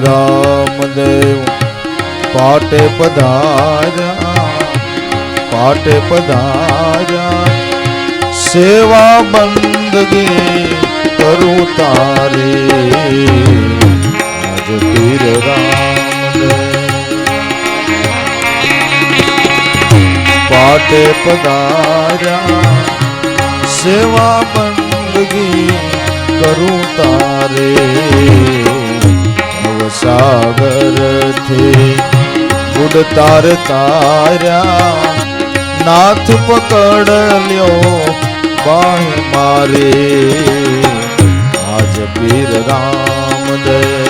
રામદેવ પાટે પધાર્યા, પાટે પધાર્યા, સેવા બંદગી કરું તારી, આજ પીર રામદેવ પાટે પધાર્યા, સેવા બંદગી કરું તારે, ભવસાગર થી ઉડતાર તાર્યા, નાથ પકડ લ્યો બાહ મારે, આજ પીર રામદેવ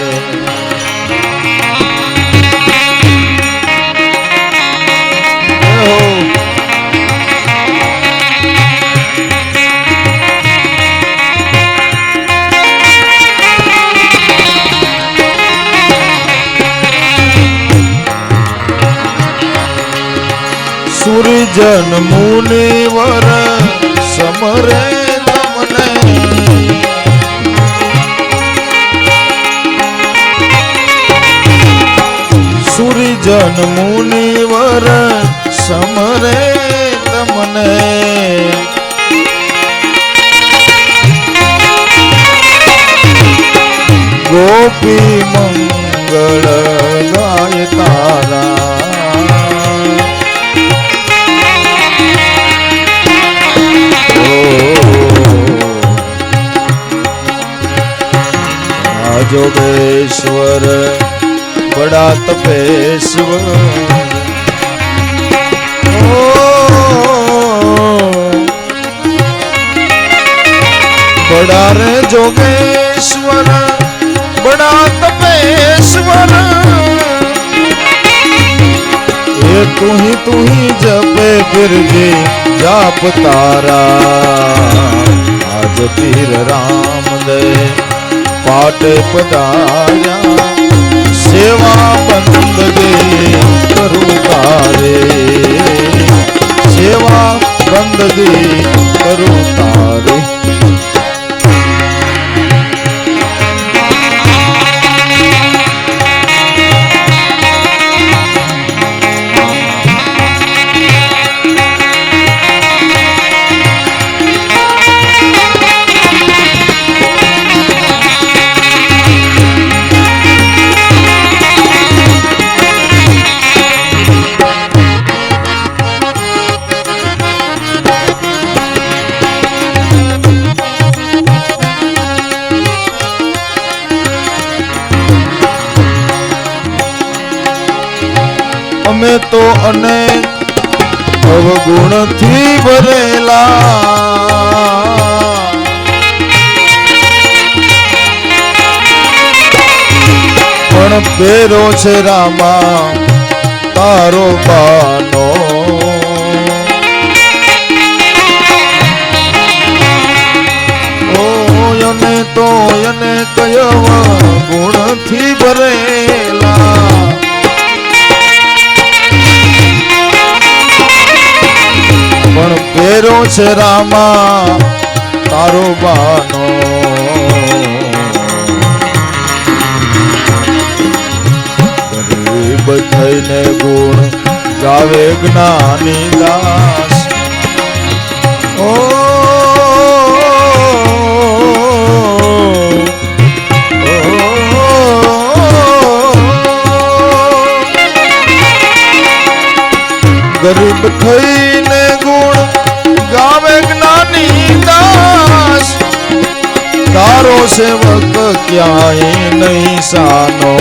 સુરજન મુનિવર સમરે તમને, સુરજન મુનિવર સમરે તમને, ગોપી મંગળ ગાય તારા, જોગેશ્વર બડા તપેશ્વર, બડા રે જોગેશ્વર બડા તપેશ્વર, એ તું ही જપે ફિરજે જાપ તારા, આજ પીર રામદેવ પાટે પધાર્યા, સેવા બંદગી કરું તારે, સેવા બંદગી કરું તારે, અમે તો અનેક અવગુણથી ભરેલા, પણ પેરો છે રામા તારો બાનો, એને તો એને કયો ગુણથી ભરેલા, પણ પેરો છે રામા તારો બાનો, ગરીબ થઈને ગુણ ગાવે જ્ઞાની દાસ, ઓ ગરીબ થઈને ગુણ ગાવે જ્ઞાની દાસ, તારો સેવક ક્યાંય નહીં સાનો,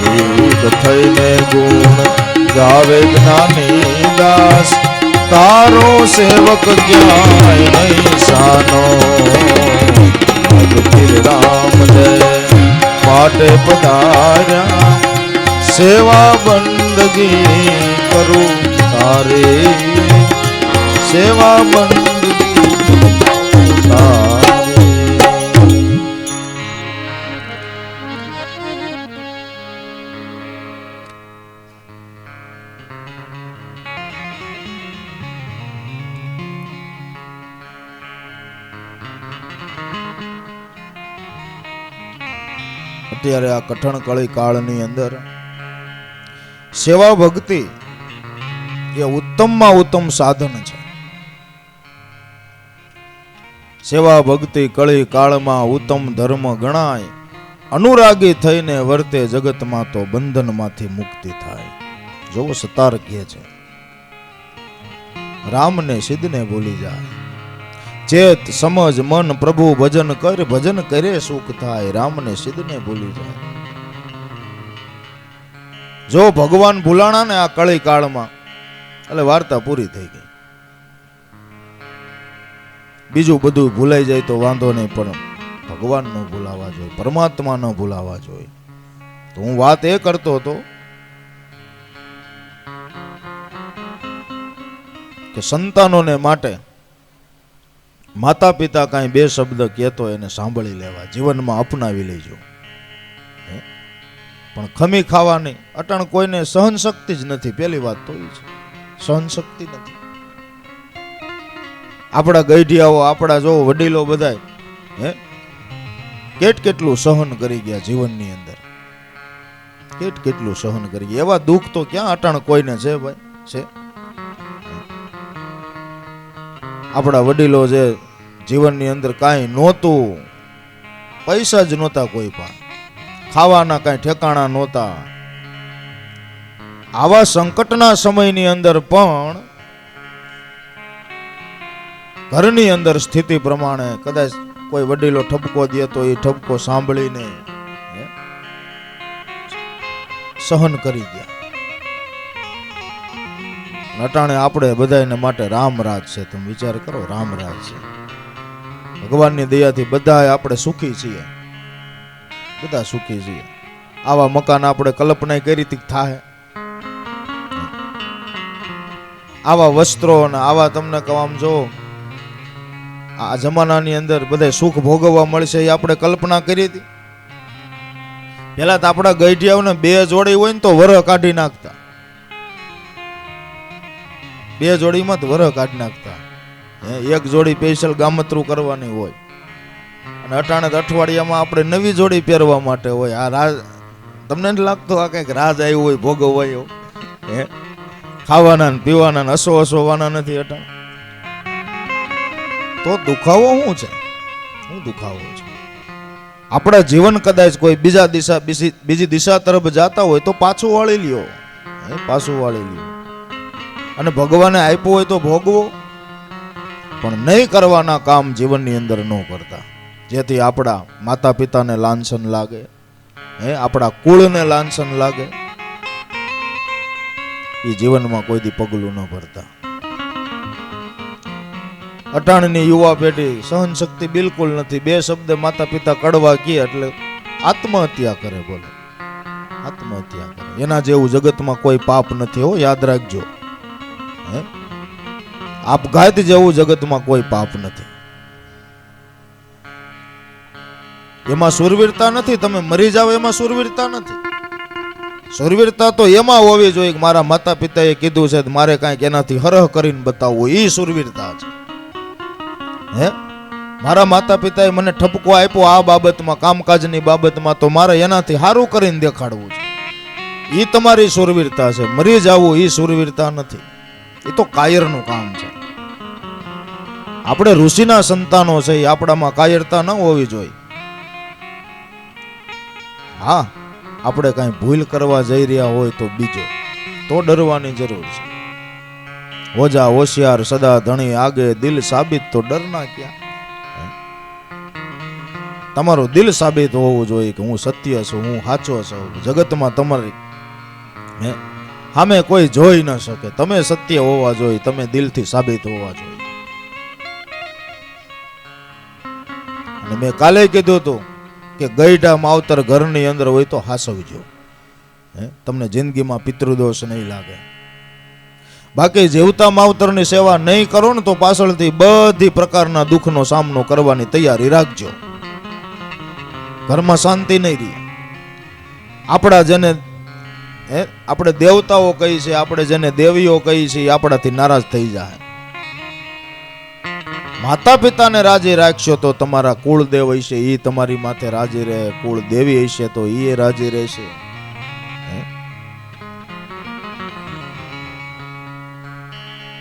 ગરીબ થઈને ગુણ ગાવે જ્ઞાની દાસ, તારો સેવક ક્યાંય નહીં સાનો, આજ પીર રામદેવ પાટે પધાર્યા, સેવા બંદગી કરું તારે, સેવા બંદગી તારે। અત્યારે આ કઠણ કળી કાળની અંદર સેવા ભક્તિ એ ઉત્તમમાં ઉત્તમ સાધન છે. સેવા ભક્તિ કળી કાળમાં ઉત્તમ ધર્મ ગણાય, અનુરાગી થઈને વર્તે જગતમાં તો બંધનમાંથી મુક્તિ થાય. જોવો સતાર કહે છે, રામને સિદ્ધને ભૂલી જાય, ચેત સમજ મન પ્રભુ ભજન કર, ભજન કરે સુખ થાય, રામને સિદ્ધને ભૂલી જાય. જો ભગવાન ભૂલાણા ને આ કળી કાળમાં, એટલે વાર્તા પૂરી થઈ ગઈ. બીજું બધું ભૂલાઈ જાય તો વાંધો નહીં, પણ ભગવાન ન ભૂલાવા જોઈએ, પરમાત્મા ન ભૂલાવા જોઈએ. તો હું વાત એ કરતો હતો કે સંતાનોને માટે માતા પિતા કાંઈ બે શબ્દ કહેતો એને સાંભળી લેવા, જીવનમાં અપનાવી લેજો. પણ ખમી ખાવાની અટાણ કોઈને સહન શક્તિ જ નથી. પેલી વાત તો એ છે, સહન શક્તિ નથી. આપણા ગઈઢિયાઓ, આપણા જો વડીલો બધાય કેટલું સહન કરી ગયા જીવનની અંદર, કેટલું સહન કરી ગયા. એવા દુઃખ તો ક્યાં અટાણ કોઈને છે ભાઈ, છે? આપણા વડીલો જે જીવનની અંદર કાંઈ નહોતું, પૈસા જ નહોતા કોઈ પાસે, ખાવાના કાંઈ ઠેકાણા નહોતા, આવા સંકટના સમયની અંદર પણ ઘરની અંદર સ્થિતિ પ્રમાણે કદાચ કોઈ વડીલો ઠપકો દે તો એ ઠપકો સાંભળીને સહન કરી ગયા. અટાણે આપણે બધાને માટે રામરાજ છે. તમે વિચાર કરો, રામરાજ છે. ભગવાનની દયાથી બધા આપણે સુખી છીએ, બધા સુખી છીએ. આવા મકાન આપણે કલ્પના કરી હતી થાય, આવા વસ્ત્રો અને આવા તમને કવામ જો આ જમાનાની અંદર બધા સુખ ભોગવવા મળશે એ આપણે કલ્પના કરી હતી? પેલા તો આપણા ગઈઢિયાઓને બે જોડી હોય ને તો વરહ કાઢી નાખતા, બે જોડીમાં તો વરહ કાઢી નાખતા. એક જોડી સ્પેશિયલ ગામતરું કરવાની હોય, અને અટાણે અઠવાડિયામાં આપણે નવી જોડી પહેરવા માટે હોય. આ રાજ તમને નથી લાગતો આ કઈક રાજ આવ્યું હોય ભોગવવાયો? ખાવાના ને પીવાના ને હસવાના નથી અટાણે. તો દુખાવો શું છે? શું દુખાવો છે? આપણા જીવન કદાચ કોઈ બીજી દિશા તરફ જાતા હોય તો પાછું વાળી લ્યો, પાછું વાળી લ્યો. અને ભગવાને આપ્યું હોય તો ભોગવો, પણ નહીં કરવાના કામ જીવનની અંદર ન કરતા, જેથી આપણા માતા પિતાને લાંછન લાગે, આપણા કુળને લાંછન લાગે. એ જીવનમાં કોઈથી પગલું ન ભરતા. અટાણની યુવા પેઢી સહન શક્તિ બિલકુલ નથી. બે શબ્દ માતા પિતા કડવા કહે એટલે આત્મહત્યા કરે. બોલો, આત્મહત્યા કરે. એના જેવું જગતમાં કોઈ પાપ નથી. હો, યાદ રાખજો. આપઘાત જેવું જગતમાં કોઈ પાપ નથી. એમાં સુરવીરતા નથી. તમે મરી જાવ એમાં સુરવીરતા નથી. સુરવીરતા તો એમાં હોવી જોઈએ કે મારા માતા પિતાએ કીધું છે મારે કાંઈક એનાથી હરહ કરીને બતાવવું, એ સુરવીરતા છે. મારા માતા પિતાએ મને ઠપકો આપ્યો આ બાબતમાં, કામકાજની બાબતમાં, તો મારે એનાથી સારું કરીને દેખાડવું છે. એ તમારી સુરવીરતા છે. મરી જવું એ સુરવીરતા નથી. એ તો કાયરનું કામ છે. આપણે ઋષિના સંતાનો છે, આપણામાં કાયરતા ન હોવી જોઈએ. હા, આપણે કાંઈ ભૂલ કરવા જઈ રહ્યા હોય તો બીજો તો ડરવાની જરૂર છે. ઓજા હોશિયાર સદા ધણી આગે, દિલ સાબિત તો ડરના ક્યાં. તમારું દિલ સાબિત હોવું જોઈએ કે હું સત્ય છું, હું સાચો છું. જગતમાં તમારી સામે કોઈ જોઈ ન શકે. તમે સત્ય હોવા જોઈએ, તમે દિલથી સાબિત હોવા જોઈએ. અને મેં કાલે કીધું હતું કે ગઈઢા માવતર ઘરની અંદર હોય તો હાસવજો. તમને જિંદગીમાં પિતૃદોષ નહીં લાગે. બાકી જીવતા માવતરની સેવા નહીં કરો ને તો પાછળથી બધી પ્રકારના દુઃખનો સામનો કરવાની તૈયારી રાખજો. ઘરમાં શાંતિ નહીં રહે. આપણા જેને આપણે દેવતાઓ કહી છે, આપણે જેને દેવીઓ કહી છે, આપણાથી નારાજ થઈ જાય. માતા પિતાને રાજી રાખશો તો તમારા કુળદેવ હશે એ તમારી માથે રાજી રહે, કુળ દેવી હશે તો એ રાજી રહેશે.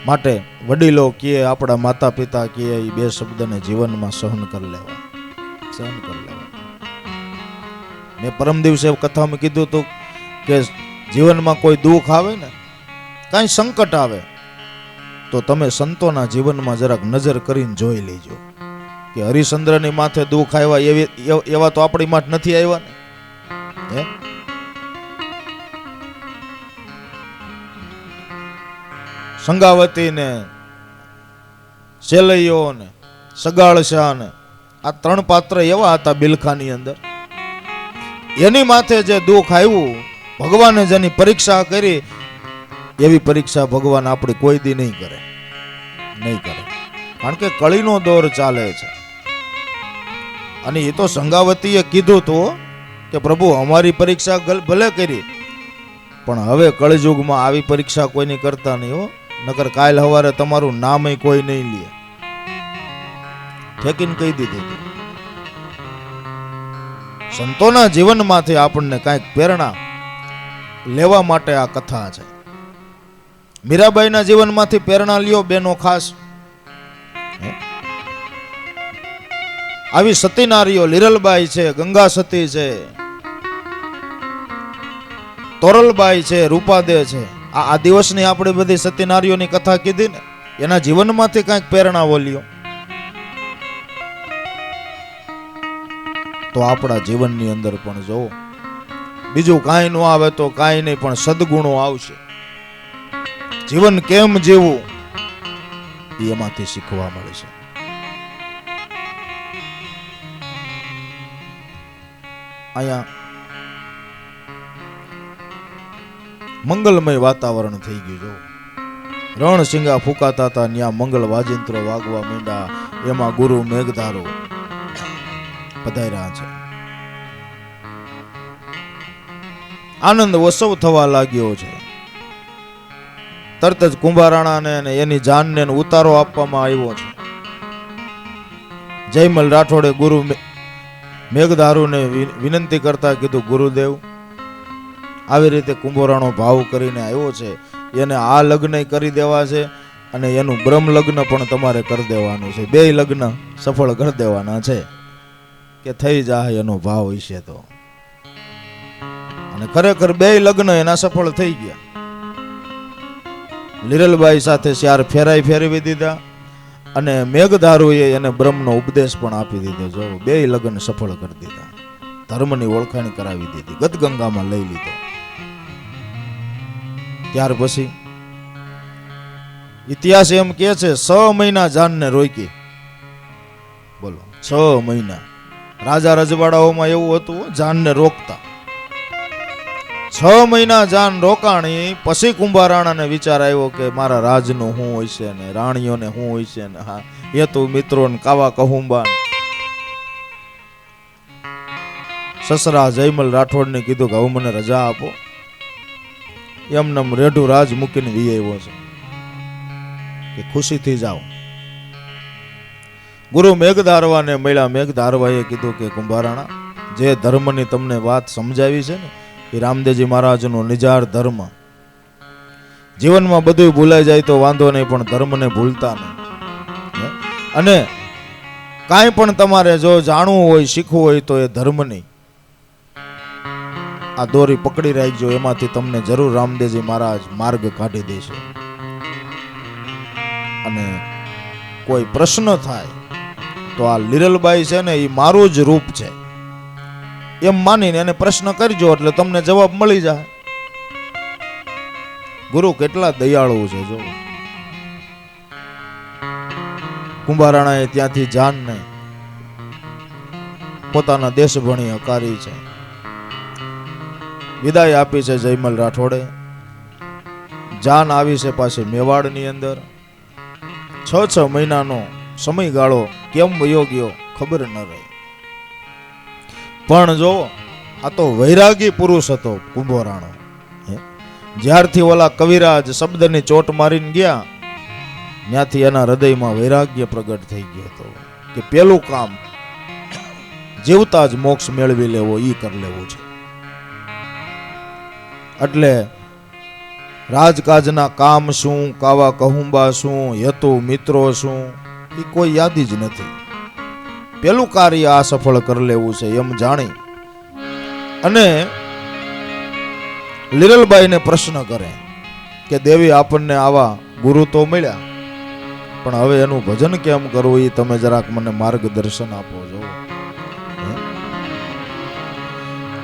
માટે વડીલો કહે, આપણા માતા પિતા કહે, એ બે શબ્દને જીવનમાં સહન કરી લેવા. મેં પરમ દિવસે કથામાં કીધું હતું કે જીવનમાં કોઈ દુઃખ આવે ને, કાંઈ સંકટ આવે, તો તમે સંતોના જીવનમાં જરાક નજર કરીને જોઈ લેજો કે હરિશ્ચંદ્રની માથે દુઃખ આવ્યા એવા તો આપણી માથે નથી આવ્યા ને. સંગાવતી ને શેલૈયો ને સગાળશા ને આ ત્રણ પાત્ર એવા હતા બિલખાની અંદર. એની માથે જે દુઃખ આવ્યું, ભગવાને જેની પરીક્ષા કરી એવી પરીક્ષા ભગવાન આપણી કોઈ દી નહીં કરે. કારણ કે કળીનો દોર ચાલે છે. અને એ તો સંગાવતીએ કીધું હતું કે પ્રભુ અમારી પરીક્ષા ભલે કરી, પણ હવે કળયુગમાં આવી પરીક્ષા કોઈની કરતા નહીં હો, નકર કાલ સવારે તમારું નામ કોઈ નહીં લે. ઠેકીને કહી દીધું. સંતોના જીવનમાંથી આપણને કાંઈક પ્રેરણા લેવા માટે આ કથા છે. મીરાબાઈના જીવનમાંથી પ્રેરણા લ્યો બેનો ખાસ. આવી સતી નારીઓ લીરલબાઈ છે, ગંગા સતી છે, તોરલબાઈ છે, રૂપાદે છે. આ દિવસની આપણે બધી સતી નારીઓની કથા કીધી ને, એના જીવનમાંથી કાંઈક પ્રેરણા લ્યો તો આપણા જીવનની અંદર પણ જોવો. બીજું કાંઈ ન આવે તો કાંઈ નહીં, પણ સદગુણો આવશે. જીવન કેમ જીવવું એમાંથી શીખવા મળે છે. અહીંયા મંગલમય વાતાવરણ થઈ ગયું. જો રણસિંગા ફૂંકાતા હતા, ત્યાં મંગલ વાજિંત્રો વાગવા માંડ્યા. એમાં ગુરુ મેઘધારો પધાર્યા છે. આનંદ ઉત્સવ થવા લાગ્યો છે. તરત જ કુંભારાણાને અને એની જાનને ઉતારો આપવામાં આવ્યો છે. જયમલ રાઠોડે ગુરુ મેઘધારુને વિનંતી કરતા કીધું, ગુરુદેવ આવી રીતે કુંભારાણો ભાવ કરીને આવ્યો છે, એને આ લગ્ન કરી દેવા છે અને એનું બ્રહ્મ લગ્ન પણ તમારે કરી દેવાનું છે. બે લગ્ન સફળ કરી દેવાના છે કે થઈ જાય એનો ભાવ હશે તો. અને ખરેખર બે લગ્ન એના સફળ થઈ ગયા. લીરલબાઈ સાથે ચાર ફેરવી દીધા અને મેઘધારુએ એને બ્રહ્મનો ઉપદેશ પણ આપી દીધો. જો બે લગ્ન સફળ કરી દીધા, ધર્મની ઓળખાણ કરાવી દીધી, ગદગંગામાં લઈ લીધો. ત્યાર પછી ઇતિહાસ એમ કે છે 6 મહિના જાનને રોકી. બોલો 6 મહિના. રાજા રજવાડાઓમાં એવું હતું, જાનને રોકતા. 6 મહિના જાન રોકાણી. પછી કુંભારાણાને વિચાર આવ્યો કે મારા રાજનું શું હોય છે ને રાણીઓને શું હોય છે ને હા એ તો મિત્રો ને કાવા કહુંબા સસરા જયમલ રાઠોડને કીધું કે હવે મને રજા આપો. એમને રેઢું રાજ મૂકીને વી આવ્યો છે કે ખુશીથી જાઓ. ગુરુ મેઘધારવાને મળ્યા. મેઘધારવાએ કીધું કે કુંભારાણા, જે ધર્મની તમને વાત સમજાવી છે ને એ રામદેવજી મહારાજનો નિજાર ધર્મ. જીવનમાં બધું ભૂલાઈ જાય તો વાંધો નહીં, પણ ધર્મને ભૂલતા નહીં. અને કાંઈ પણ તમારે જો જાણવું હોય, શીખવું હોય તો એ ધર્મની આ દોરી પકડી રાખજો. એમાંથી તમને જરૂર રામદેવજી મહારાજ માર્ગ કાઢી દેશે. અને કોઈ પ્રશ્ન થાય તો આ લીરલબાઈ છે ને એ મારું જ રૂપ છે એમ માનીને એને પ્રશ્ન કરજો, એટલે તમને જવાબ મળી જાય. ગુરુ કેટલા દયાળુ છે. જો કુંભારાણાએ ત્યાંથી જાનને પોતાના દેશ ભણી હકારી છે, વિદાય આપી છે જયમલ રાઠોડે. જાન આવી છે પાછી મેવાડની અંદર. 6 મહિનાનો સમયગાળો કેમ વયો ગયો ખબર ન રહી. પણ જો આ તો વૈરાગી પુરુષ હતો કુંભારાણો. જ્યારથી ઓલા કવિરાજ શબ્દની ચોટ મારીને ગયા, ત્યાંથી એના હૃદયમાં વૈરાગ્ય પ્રગટ થઈ ગયો હતો કે પેલું કામ જીવતા જ મોક્ષ મેળવી લેવો ઈ કરી લેવું છે. એટલે રાજકાજના કામ શું, કાવા કહુંબા શું, હેતુ મિત્રો શું, એ કોઈ યાદી જ નથી. પેલું કાર્ય આ સફળ કરી લેવું છે એમ જાણી અને લીરલબાઈને પ્રશ્ન કરે કે દેવી આપણને આવા ગુરુ તો મળ્યા, પણ હવે એનું ભજન કેમ કરવું એ તમે જરાક મને માર્ગદર્શન આપો છો.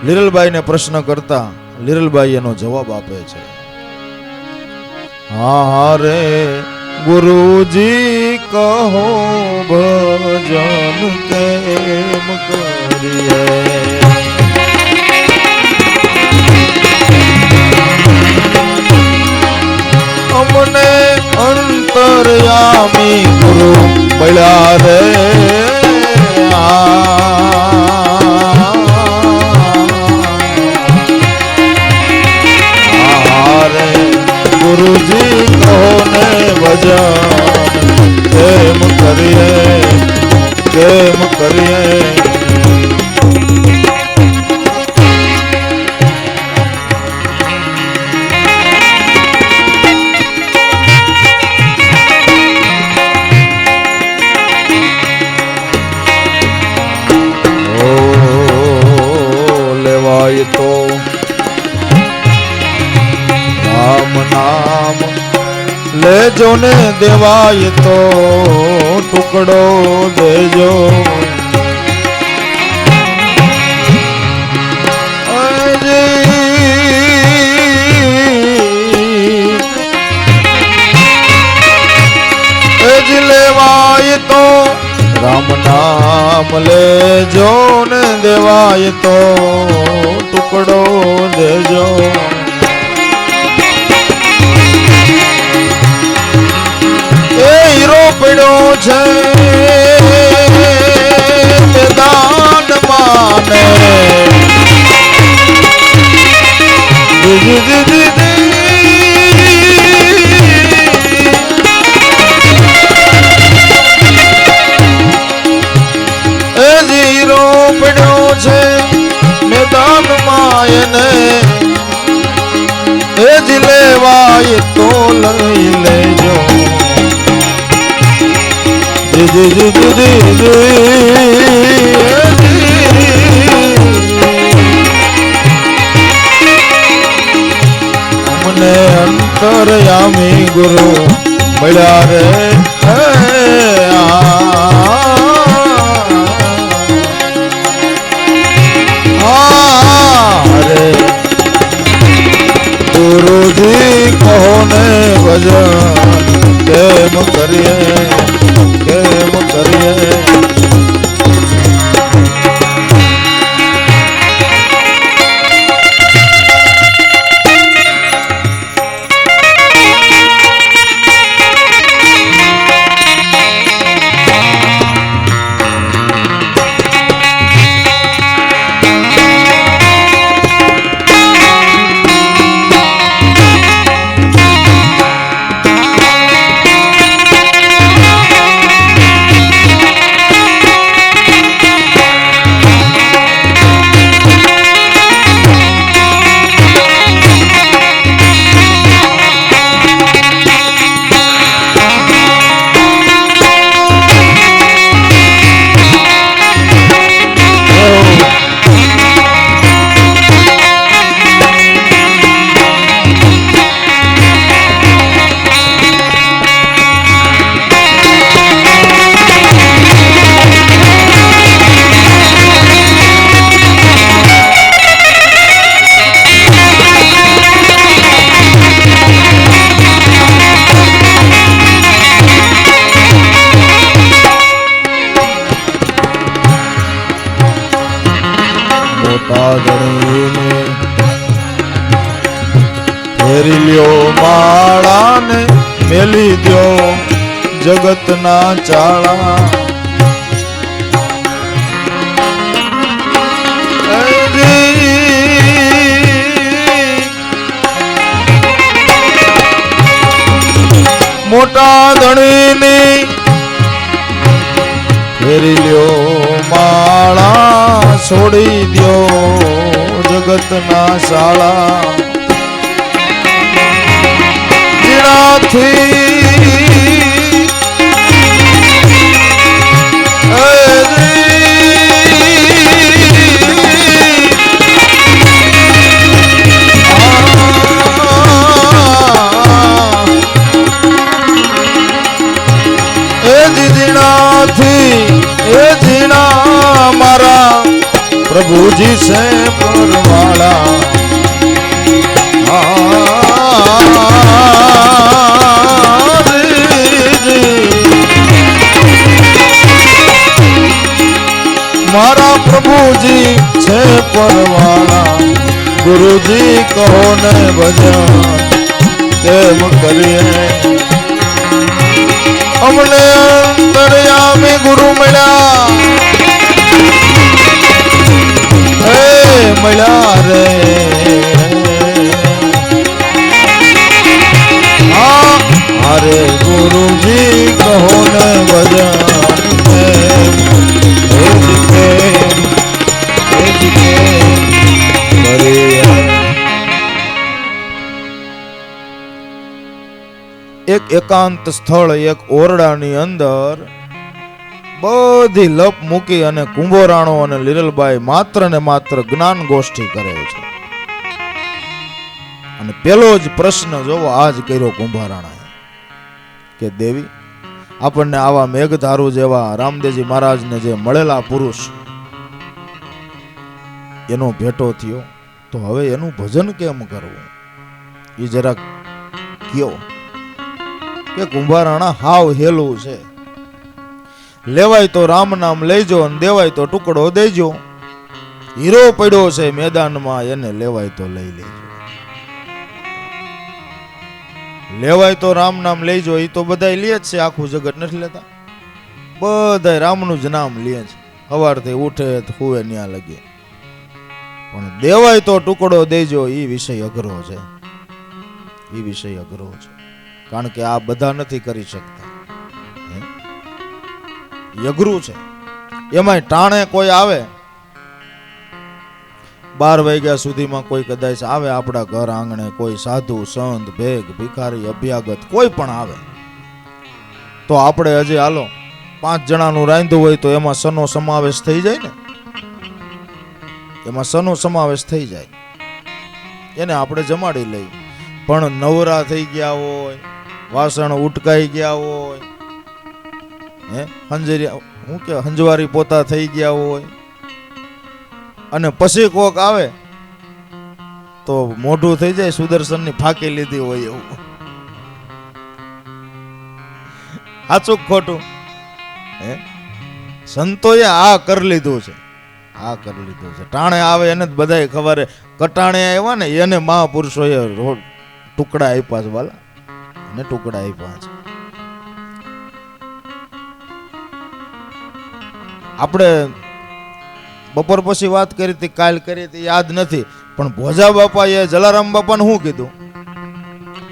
લીરલબાઈને પ્રશ્ન કરતા લીરલબાઈ એનો જવાબ આપે છે, હા રે ગુરુજી કહો ભજન કેમ કરીએ, અમને અંતર્યામી ગુરુ મળ્યા રે, ગુરુજી કહો ને ભજન કેમ કરીએ, કેમ કરીએ. લેવાય તો રામ નામ, લેજો ને દેવાય તો ટુકડો દેજો. લેવાય તો રામ નામ, લેજો ને દેવાય તો ટુકડો દેજો. એ હીરો પડ્યો છે મેદાન માને, હીરો પડ્યો છે મેદાન માયને, એ જ લેવાય તો લઈ લેજો. અમને અંતર્યામી ગુરુ મળ્યા રે, રે ગુરુજી કહો ને ભજન કેમ કરીએ, કેમ કરીએ. ફેરી લ્યો માળાને, મેલી દ્યો જગતના ચાળા. મોટા ધણીની ફેરી લ્યો માળા, છોડી દ્યો જગતના શાળા. જીણાથી એ જીણા મારા પ્રભુજી છે પરવાળા. મારા પ્રભુજી છે પરવાળા. ગુરુજી કહો ને ભજન કેમ કરીએ, અમને અંતર્યામી ગુરુ મળ્યા, હે મળ્યા રે. અરે ગુરુજી કહો ને ભજન એક એકાંત સ્થળ, એક ઓરડાની અંદર બધી લપ મૂકી અને કુંભોરાણો અને લીરલબાઈ માત્ર ને માત્ર જ્ઞાન ગોષ્ઠી કરે છે. અને પેલો જ પ્રશ્ન જોવો આજ કર્યો કુંભારાણાએ કે દેવી, આપણને આવા મેઘધારુ જેવા રામદેવજી મહારાજને જે મળેલા પુરુષ એનો ભેટો થયો, તો હવે એનું ભજન કેમ કરવું એ જરાક કયો. કે કુંભારાણા હાવ હેલું છે, લેવાય તો રામ નામ લઈજો અને દેવાય તો ટુકડો દેજો. હીરો પડ્યો છે મેદાનમાં, એને લેવાય તો લઈ લેજો. લેવાય તો રામ નામ લેજો, એ તો બધા લે જ છે, આખું જગત નથી લેતા, બધા રામનું જ નામ લે છે, સવારથી ઉઠે હુવે ન્યા લગે. પણ દેવાય તો ટુકડો દેજો, એ વિષય અઘરો છે, એ વિષય અઘરો છે. કારણ કે આ બધા નથી કરી શકતા, અઘરું છે. એમાંય ટાણે કોઈ આવે 12 વાગ્યા સુધીમાં કોઈ કદાચ આવે આપણા ઘર આંગણે, કોઈ સાધુ સંત ભેગ ભિખારી અભ્યાગત કોઈ પણ આવે, તો આપણે હજી હાલો 5 જણાનું રાંધવું હોય તો એમાં સનો સમાવેશ થઈ જાય ને, એમાં સનો સમાવેશ થઈ જાય, એને આપણે જમાડી લઈ. પણ નવરા થઈ ગયા હોય, વાસણ ઉટકાઈ ગયા હોય, હંજવારી પોતા થઈ ગયા હોય, અને પછી કોક આવે તો મોઢું થઈ જાય સુદર્શનની ફાંકી લીધી હોય એવું. સાચું ખોટું? સંતોએ આ કરી લીધું છે, આ કરી લીધું છે. ટાણે આવે એને જ બધાય ખબર, કટાણે આવ્યા ને એને મહાપુરુષોએ ટુકડા આપ્યા છે, વાલા એને ટુકડા આપ્યા છે. આપણે બપોર પછી વાત કરી હતી, કાલ કરી હતી, યાદ નથી, પણ ભોજા બાપાએ જલારામ બાપાને શું કીધું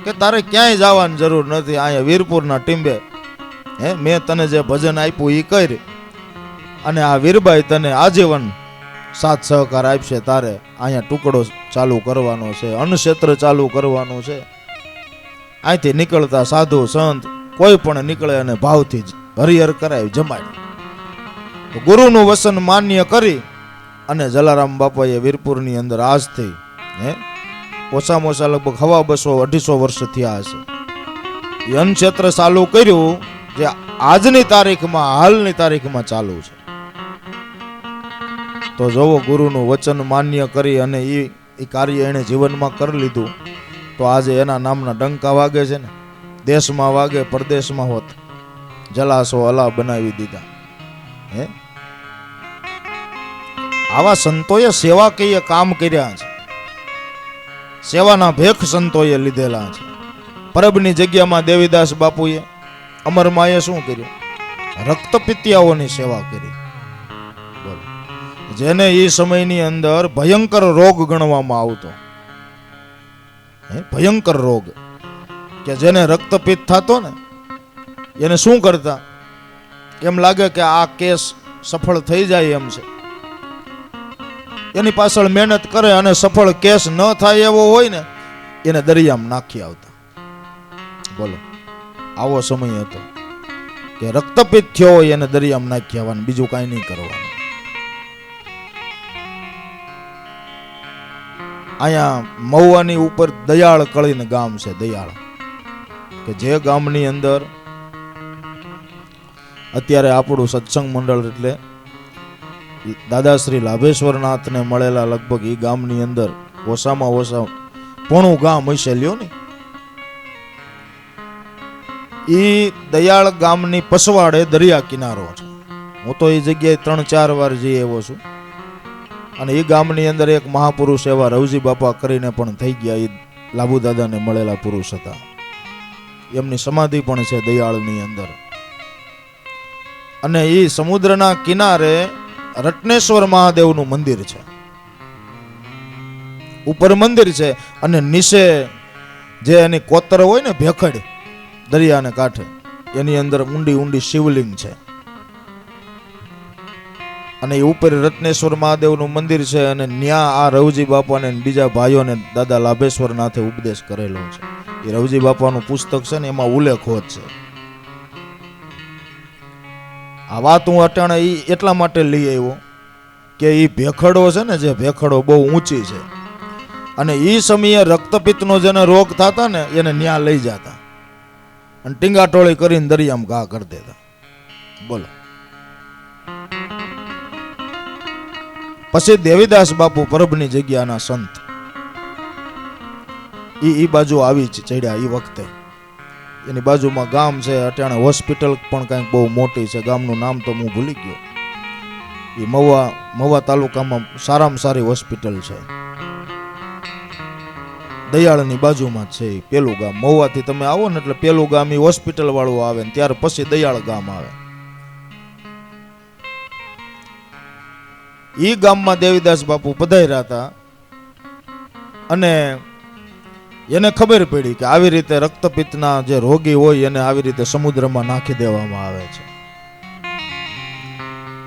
કે તારે ક્યાંય જવાની જરૂર નથી, અહીંયા વીરપુરના ટીંબે મેં તને જે ભજન આપ્યું એ કરી, અને આ વીરબાઈ તને આજીવન સાથ સહકાર આપશે. તારે અહીંયા ટુકડો ચાલુ કરવાનો છે, અન્નક્ષેત્ર ચાલુ કરવાનું છે. અહીંથી નીકળતા સાધુ સંત કોઈ પણ નીકળે અને ભાવથી હરિહર કરાય જમાય. ગુરુનું વસન માન્ય કરી અને જલારામ બાપાએ વીરપુરની અંદર આજથી ઓછામાં ઓછા લગભગ 200-250 વર્ષ થયા હશે એ અન્નક્ષેત્ર ચાલુ કર્યું, જે આજની તારીખમાં હાલની તારીખમાં ચાલુ છે. તો જોવો ગુરુનું વચન માન્ય કરી અને એ કાર્ય એને જીવનમાં કરી લીધું, તો આજે એના નામના ડંકા વાગે છે ને, દેશમાં વાગે પરદેશમાં હોત જલાસો અલા બનાવી દીધા. આવા સંતોએ સેવાકીય કામ કર્યા છે, સેવાના ભેખ સંતોએ લીધેલા છે. પરબની જગ્યામાં દેવીદાસ બાપુએ અમરમાએ શું કર્યું? રક્તપિત્યાઓની સેવા કરી. બોલો, જેને એ સમયની અંદર ભયંકર રોગ ગણવામાં આવતો, ભયંકર રોગ, કે જેને રક્તપિત્ત થતો ને એને શું કરતા? એમ લાગે કે આ કેસ સફળ થઈ જાય એમ છે, એની પાછળ મહેનત કરે અને સફળ કેસ ન થાય એવો હોય ને એને દરિયામાં નાખી આવતા. બોલો, આવો સમય હતો કે રક્તપિત થયો હોય એને દરિયામાં નાખી આવવાનું, બીજું કાંઈ નહીં કરવાનું. અહીંયા મહુવાની ઉપર દયાળ કળીને ગામ છે, દયાળ, કે જે ગામની અંદર અત્યારે આપણું સત્સંગ મંડળ એટલે દાદા શ્રી લાભેશ્વરનાથને મળેલા લગભગ એ ગામની અંદર ઓછામાં ઓછા પોણું ગામ હશે લ્યો ને. એ દયાળ ગામની પસવાડે દરિયા કિનારો છે. હું તો એ જગ્યાએ 3-4 વાર જઈ આવ્યો છું. અને એ ગામની અંદર એક મહાપુરુષ એવા રવજી બાપા કરીને પણ થઈ ગયા, એ લાભુ દાદાને મળેલા પુરુષ હતા. એમની સમાધિ પણ છે દયાળની અંદર. અને એ સમુદ્રના કિનારે રત્નેશ્વર મહાદેવનું મંદિર છે. ઉપર મંદિર છે અને નીચે જે એની કોતર હોય ને ભેખડ દરિયાને કાંઠે, એની અંદર ઊંડી ઊંડી શિવલિંગ છે. અને એ ઉપર રત્નેશ્વર મહાદેવનું મંદિર છે. અને ન્યા આ રવજી બાપાને બીજા ભાઈઓને દાદા લાભેશ્વરનાથે ઉપદેશ કરેલો છે. એ રવજી બાપાનું પુસ્તક છે ને એમાં ઉલ્લેખ હોત છે. આ વાત હું અટાણે એટલા માટે લઈ આવ્યો કે એ ભેખડો છે ને, જે ભેખડો બહુ ઊંચી છે, અને એ સમયે રક્તપિત્તનો જેને રોગ થતા ને એને ન્યા લઈ જતા અને ટીંગાટોળી કરીને દરિયામાં ઘા કરી દેતા. બોલો. પછી દેવીદાસ બાપુ પરબની જગ્યાના સંત ઈ બાજુ આવી ચડ્યા. એ વખતે એની બાજુમાં ગામ છે, અટાણે હોસ્પિટલ પણ કંઈક બહુ મોટી છે, ગામનું નામ તો હું ભૂલી ગયો. એ મહુવા તાલુકામાં સારામાં સારી હોસ્પિટલ છે, દયાળની બાજુમાં જ છે. પેલું ગામ મહુવાથી તમે આવો ને એટલે પેલું ગામ એ હોસ્પિટલ વાળું આવે ને ત્યાર પછી દયાળ ગામ આવે. એ ગામમાં દેવીદાસ બાપુ પધાર્યા હતા અને એને ખબર પડી કે આવી રીતે રક્તપિત્તના જે રોગી હોય એને આવી રીતે સમુદ્રમાં નાખી દેવામાં આવે છે.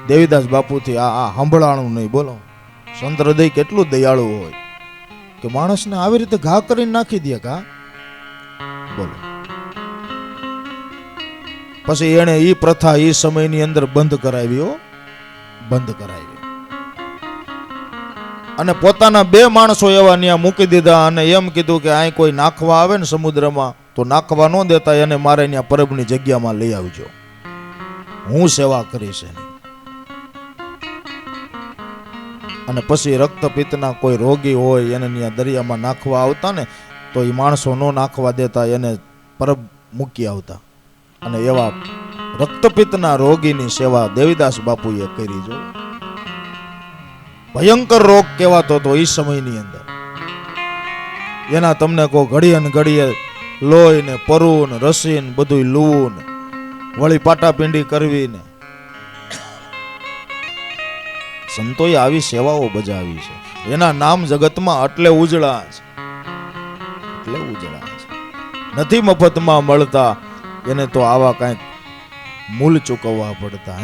દેવીદાસ બાપુથી આ સંભળાણું નહીં. બોલો, સંત હૃદય કેટલું દયાળુ હોય કે માણસને આવી રીતે ઘા કરીને નાખી દે કા. બોલો. પછી એને ઈ પ્રથા ઈ સમયની અંદર બંધ કરાવી. અને પોતાના 2 માણસો એવા ત્યાં મૂકી દીધા અને એમ કીધું કે અહીં કોઈ નાખવા આવે ને સમુદ્રમાં તો નાખવા ન દેતા, એને મારે ત્યાં પરબની જગ્યામાં લઈ આવજો, હું સેવા કરીશ એની. અને પછી રક્તપિત્તના કોઈ રોગી હોય એને ત્યાં દરિયામાં નાખવા આવતા ને તો એ માણસો ન નાખવા દેતા, એને પરબ મૂકી આવતા. અને એવા રક્તપિત્તના રોગીની સેવા દેવીદાસ બાપુએ કરી. જો ભયંકર રોગ કહેવાતો હતો એ સમયની અંદર. એના તમને કહો ઘડીએ ને ઘડીએ લોહી ને પરુ ને રસી ને બધું લૂવું ને વળી પાટાપિંડી કરવી ને. સંતોએ આવી સેવાઓ બજાવી છે. એના નામ જગતમાં એટલે ઉજળા છે, નથી મફતમાં મળતા, એને તો આવા કાંઈક મૂલ ચૂકવવા પડતા.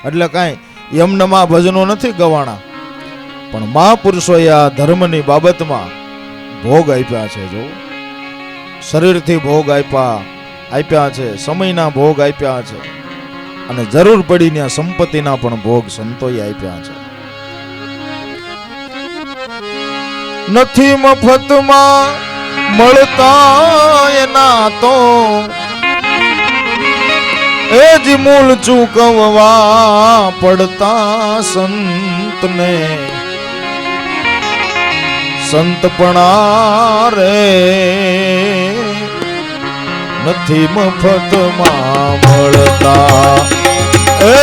એટલે કાંઈ એમનામાં ભજનો નથી ગવાણા, પણ મહાપુરુષોએ આ ધર્મની બાબતમાં ભોગ આપ્યા છે. જો શરીરથી ભોગ આપ્યા છે, સમયના ભોગ આપ્યા છે, અને જરૂર પડીને સંપત્તિના પણ ભોગ સંતોએ આપ્યા છે. નથી મફતમાં મળતા એના તો એ જ મૂળ ચૂકવવા પડતા સંતને. સંતપણા રે નથી મફતમાં મળતા, એ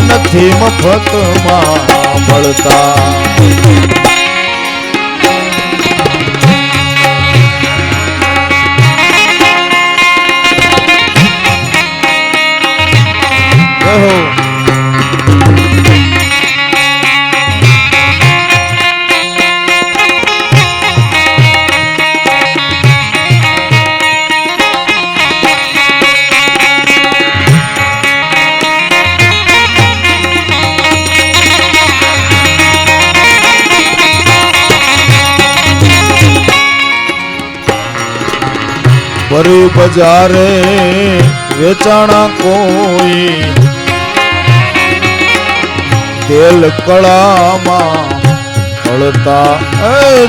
નથી મફતમાં મળતા. ભરી બજારે વેચાણા કોઈ તેલ કળામાં કળતા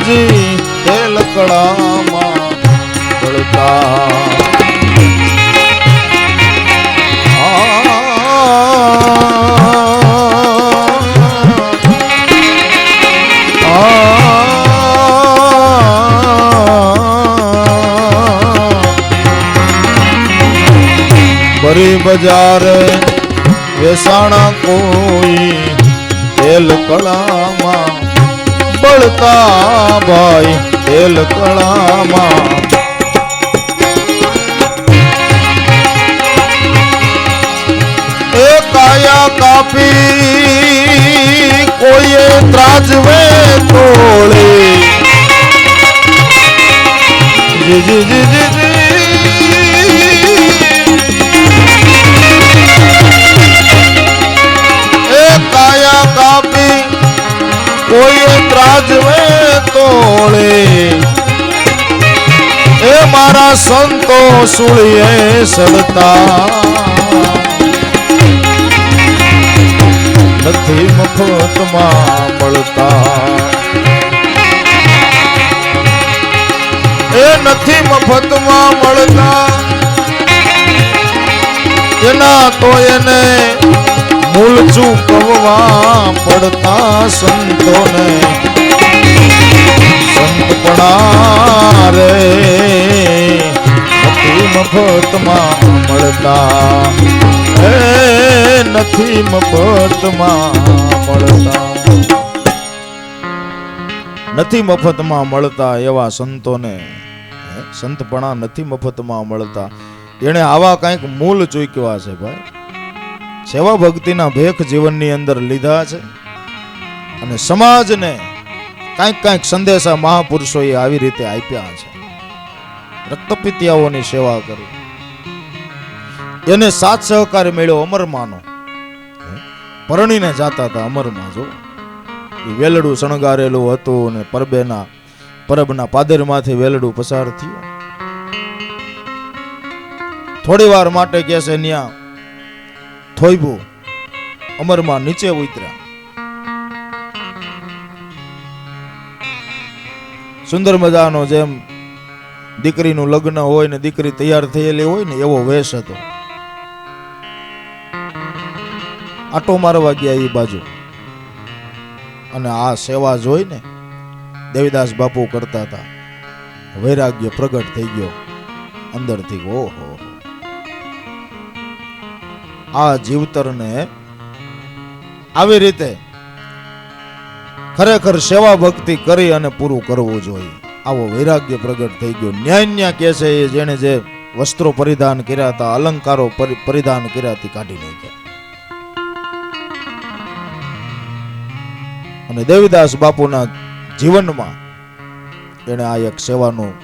જી તેલ કળામાં કળતા ભરી બજારે વેસાણા કોઈ તેલ કળામાં બળતા ભાઈ તેલ કળામાં એ કાયા કાપી કોઈએ ત્રાજવે તોળે જી જી જી જી કાયા કાપી કોઈ ત્રાજવે તોળે એ મારા સંતો સુળીએ સડતા નથી મફતમાં મળતા એ નથી મફતમાં મળતા એના તો એને મૂળ ચૂકવવા પડતા સંતોને સંતપણા રે નથી મફતમાં મળતા એ નથી મફતમાં મળતા નથી મફતમાં મળતા એવા સંતોને સંતપણા નથી મફતમાં મળતા એને આવા કંઈક મૂળ ચૂક્યા છે ભાઈ સેવા ભક્તિના ભેખ જીવનની અંદર લીધા છે અને સમાજને કાંઈક કાંઈક સંદેશા મહાપુરુષોએ આવી રીતે આપ્યા છે રક્તપિતિયાઓની સેવા કરી એને સાથ સહકાર મળ્યો અમરમાંનો પરણીને જાતા હતા અમરમાં જો એ વેલડું શણગારેલું હતું અને પરબના પાદરમાંથી વેલડું પસાર થયું થોડી વાર માટે કે છે ન્યા થોઈબું અમરમાં નીચે ઉતર્યા સુંદર મજાનો જેમ દીકરીનું લગ્ન હોય ને દીકરી તૈયાર થયેલી હોય ને એવો વેશ હતો આટો મારવા ગયા એ બાજુ અને આ સેવા જોઈ ને દેવીદાસ બાપુ કરતા હતા વૈરાગ્ય પ્રગટ થઈ ગયો અંદરથી ઓહો આ જીવતરને આવી રીતે ખરેખર સેવા ભક્તિ કરી અને પૂરું કરવું જોઈએ આવો વૈરાગ્ય પ્રગટ થઈ ગયો ન્યાય કે છે એ જેણે જે વસ્ત્રો પરિધાન કર્યા હતા અલંકારો પરિધાન કર્યા હતી કાઢી નાખ્યા અને દેવીદાસ બાપુના જીવનમાં એને આ એક સેવાનું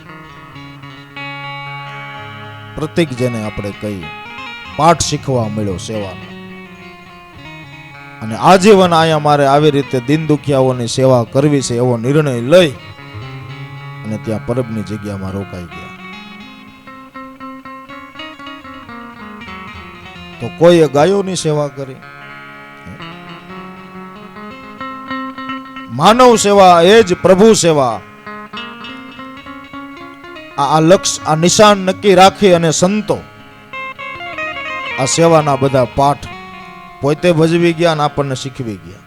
પ્રતીક જેને આપણે કહીએ પાઠ શીખવા મળ્યો સેવાનો અને આજીવન આયા મારે આવી રીતે દિન દુખિયાઓની સેવા કરવી છે એવો નિર્ણય લઈ અને ત્યાં પરબની જગ્યામાં રોકાઈ ગયા તો કોઈએ ગાયોની સેવા કરી માનવ સેવા એ જ પ્રભુ સેવા આ લક્ષ્ય આ નિશાન નક્કી રાખી અને સંતો આ સેવાના બધા પાઠ પોતે ભજવી ગયા અને આપણને શીખવી ગયા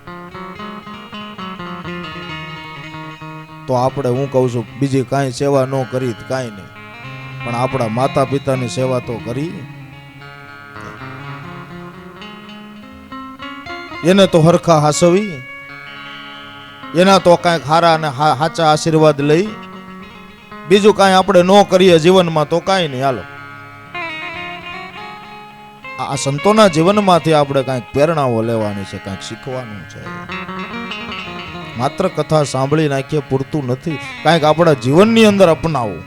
તો આપણે હું કહું છું બીજી કાંઈ સેવા ન કરી કાંઈ નહીં પણ આપણા માતા પિતાની સેવા તો કરી એને તો હરખા હાસવી એના તો કાંઈક હારા અને હાચા આશીર્વાદ લઈ બીજું કાંઈ આપણે ન કરીએ જીવનમાં તો કાંઈ નહીં હાલો આ સંતોના જીવનમાંથી આપણે કાંઈક પ્રેરણાઓ લેવાની છે કાંઈક શીખવાનું છે માત્ર કથા સાંભળી નાખીએ પૂરતું નથી કાંઈક આપણા જીવનની અંદર અપનાવો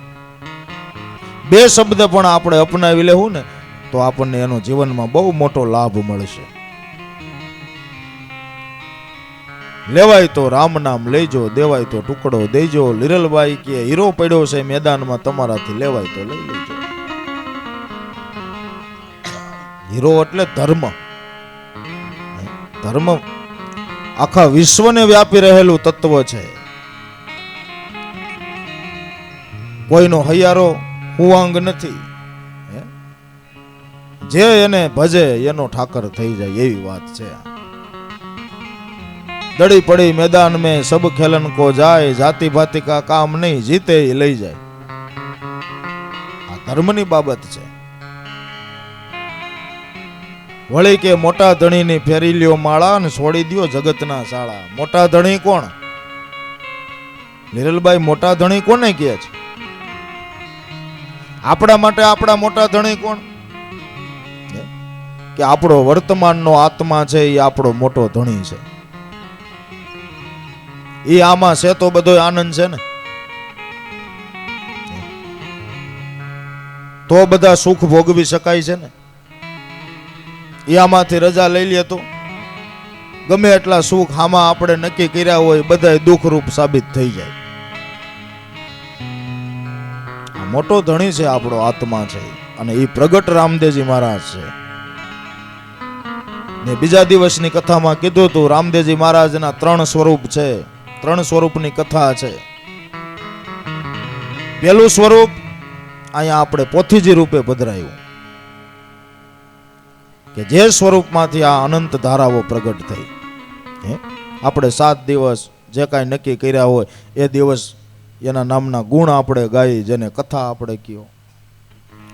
બે શબ્દ પણ આપણે અપનાવી લેવું ને તો આપણને એનો જીવનમાં બહુ મોટો લાભ મળશે લેવાય તો રામ નામ લેજો દેવાય તો ટુકડો દેજો લીરલબાઈ કે હીરો પડ્યો છે મેદાનમાં તમારાથી લેવાય તો લઈ લેજો હીરો એટલે ધર્મ. ધર્મ આખા વિશ્વને વ્યાપી રહેલું તત્વ છે. કોઈનો હૈયારો હુવાંગ નથી. જે એને ભજે એનો ઠાકર થઈ જાય એવી વાત છે. દડી પડી મેદાન में सब खेलन को जाए, जाति भाति का काम नहीं, जीते ही લઈ જાય. આ ધર્મની બાબત છે. વળી કે મોટા ધણીની ફેરી લ્યો માળા અને છોડી દ્યો જગતના શાળા. મોટા ધણી કોણ? લીરલબાઈ મોટા ધણી કોને કહે છે? આપણા માટે આપણા મોટા ધણી કોણ? કે આપણો વર્તમાનનો આત્મા છે એ આપણો મોટો ધણી છે. એ આમાં છે તો બધો આનંદ છે ને. તો બધા સુખ ભોગવી શકાય છે ને. એ આમાંથી રજા લઈ લે તો ગમે એટલા સુખ આમાં આપણે નક્કી કર્યા હોય બધા દુઃખરૂપ સાબિત થઈ જાય. આ મોટો ધણી છે આપણો આત્મા છે અને એ પ્રગટ રામદેવજી મહારાજ છે. મેં બીજા દિવસની કથામાં કીધું હતું રામદેવજી મહારાજના 3 સ્વરૂપ છે. 3 સ્વરૂપની કથા છે. પહેલું સ્વરૂપ અહીંયા આપણે પોથીજી રૂપે પધરાયું કે જે સ્વરૂપમાંથી આ અનંત ધારાઓ પ્રગટ થઈ. આપણે 7 દિવસ જે કાંઈ નક્કી કર્યા હોય એ દિવસ એના નામના ગુણ આપણે ગાઈ, જેને કથા આપણે કયો.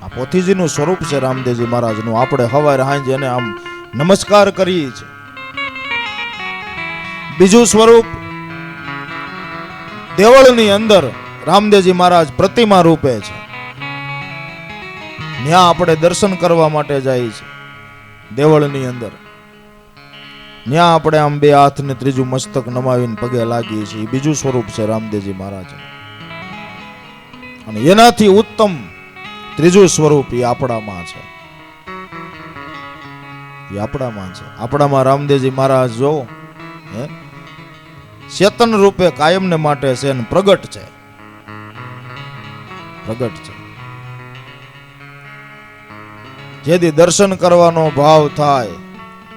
આ પોથીજીનું સ્વરૂપ છે રામદેવજી મહારાજનું. આપણે હવારે હાંજે એને આમ નમસ્કાર કરીએ છીએ. બીજું સ્વરૂપ દેવળની અંદર રામદેવજી મહારાજ પ્રતિમા રૂપે છે. ત્યાં આપણે દર્શન કરવા માટે જઈએ છીએ દેવળની અંદર. ત્યાં આપણે આમ 2 હાથ ને ત્રીજું મસ્તક નમાવીને પગે લાગીએ છીએ. બીજું સ્વરૂપ છે રામદેવજી મહારાજ. અને એનાથી ઉત્તમ ત્રીજું સ્વરૂપ એ આપણામાં છે. એ આપણામાં છે. આપણામાં રામદેવજી મહારાજ જો ચેતન રૂપે કાયમને માટે છે અને પ્રગટ છે. પ્રગટ છે. જેથી દર્શન કરવાનો ભાવ થાય,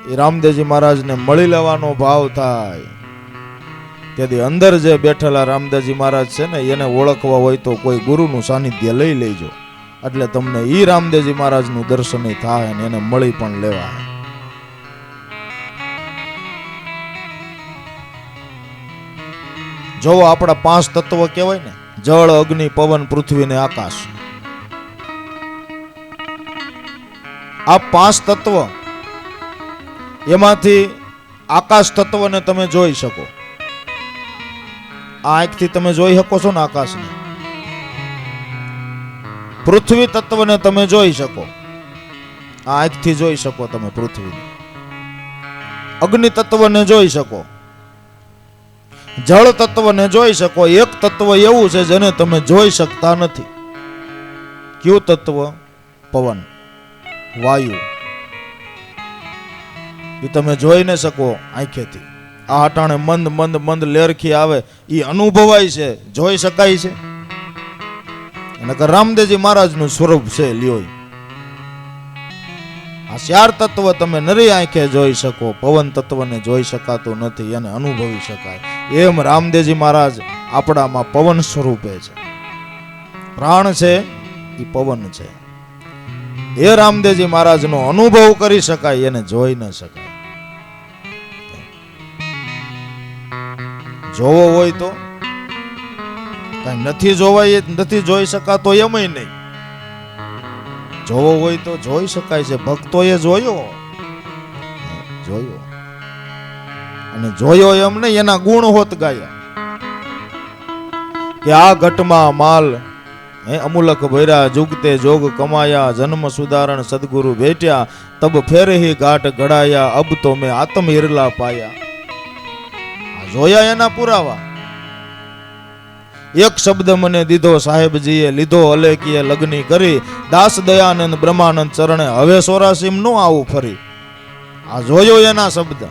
એ રામદેવજી મહારાજને મળી લેવાનો ભાવ થાય, તેથી અંદર જે બેઠેલા રામદેવજી મહારાજ છે ને એને ઓળખવા હોય તો કોઈ ગુરુનું સાનિધ્ય લઈ લેજો, એટલે તમને ઈ રામદેવજી મહારાજનું દર્શન થાય અને એને મળી પણ લેવાય. જો આપણા 5 તત્વ કહેવાય ને, જળ, અગ્નિ, પવન, પૃથ્વી ને આકાશ. આ 5 તત્વ એમાંથી આકાશ તત્વને તમે જોઈ શકો. આ આંખથી તમે જોઈ શકો છો ને આકાશને. પૃથ્વી તત્વને તમે જોઈ શકો. આ આંખથી જોઈ શકો તમે પૃથ્વીને. અગ્નિ તત્વને જોઈ શકો. જળ તત્વને જોઈ શકો. એક તત્વ એવું છે જેને તમે જોઈ શકતા નથી. કયું તત્વ? પવન, વાયુ. એ તમે જોઈ ન શકો આંખેથી. આ અટાણે મંદ મંદ મંદ લેરખી આવે, એ અનુભવાય છે, જોઈ શકાય છે. નકર રામદેવજી મહારાજનું સ્વરૂપ છે લ્યો. આ 4 તત્વ તમે નરી આંખે જોઈ શકો. પવન તત્વને જોઈ શકાતું નથી, એને અનુભવી શકાય. એમ રામદેવજી મહારાજ આપણામાં પવન સ્વરૂપે છે. પ્રાણ છે એ પવન છે. એ રામદેવજી મહારાજનો અનુભવ કરી શકાય, એને જોઈ ન શકાય. જોવો હોય તો કઈ નથી જોવાય, નથી જોઈ શકાતો એમય નહીં. જોવો હોય તો જોઈ શકાય છે. ભક્તોએ જોયો અને જોયો એમ નહીં, એના ગુણ હોત ગાયા કે આ ઘટમાં માલ અમુલક ભૈરા, જુગતે જોગ કમાયા, જન્મ સુધારણ સદગુરુ ભેટ્યા, તબ ફેરહી ઘાટ ઘડાયા, અબ તો મેં આત્મ હિરલા પાયા. જોયા એના પુરાવા. એક શબ્દ મને દીધો સાહેબજીએ, લીધો અલેકીએ લગ્ની કરી, દાસ દયાનંદ બ્રહ્માનંદ ચરણે, હવે સોરાસીમ નો આવું ફરી. આ જોયો એના શબ્દ.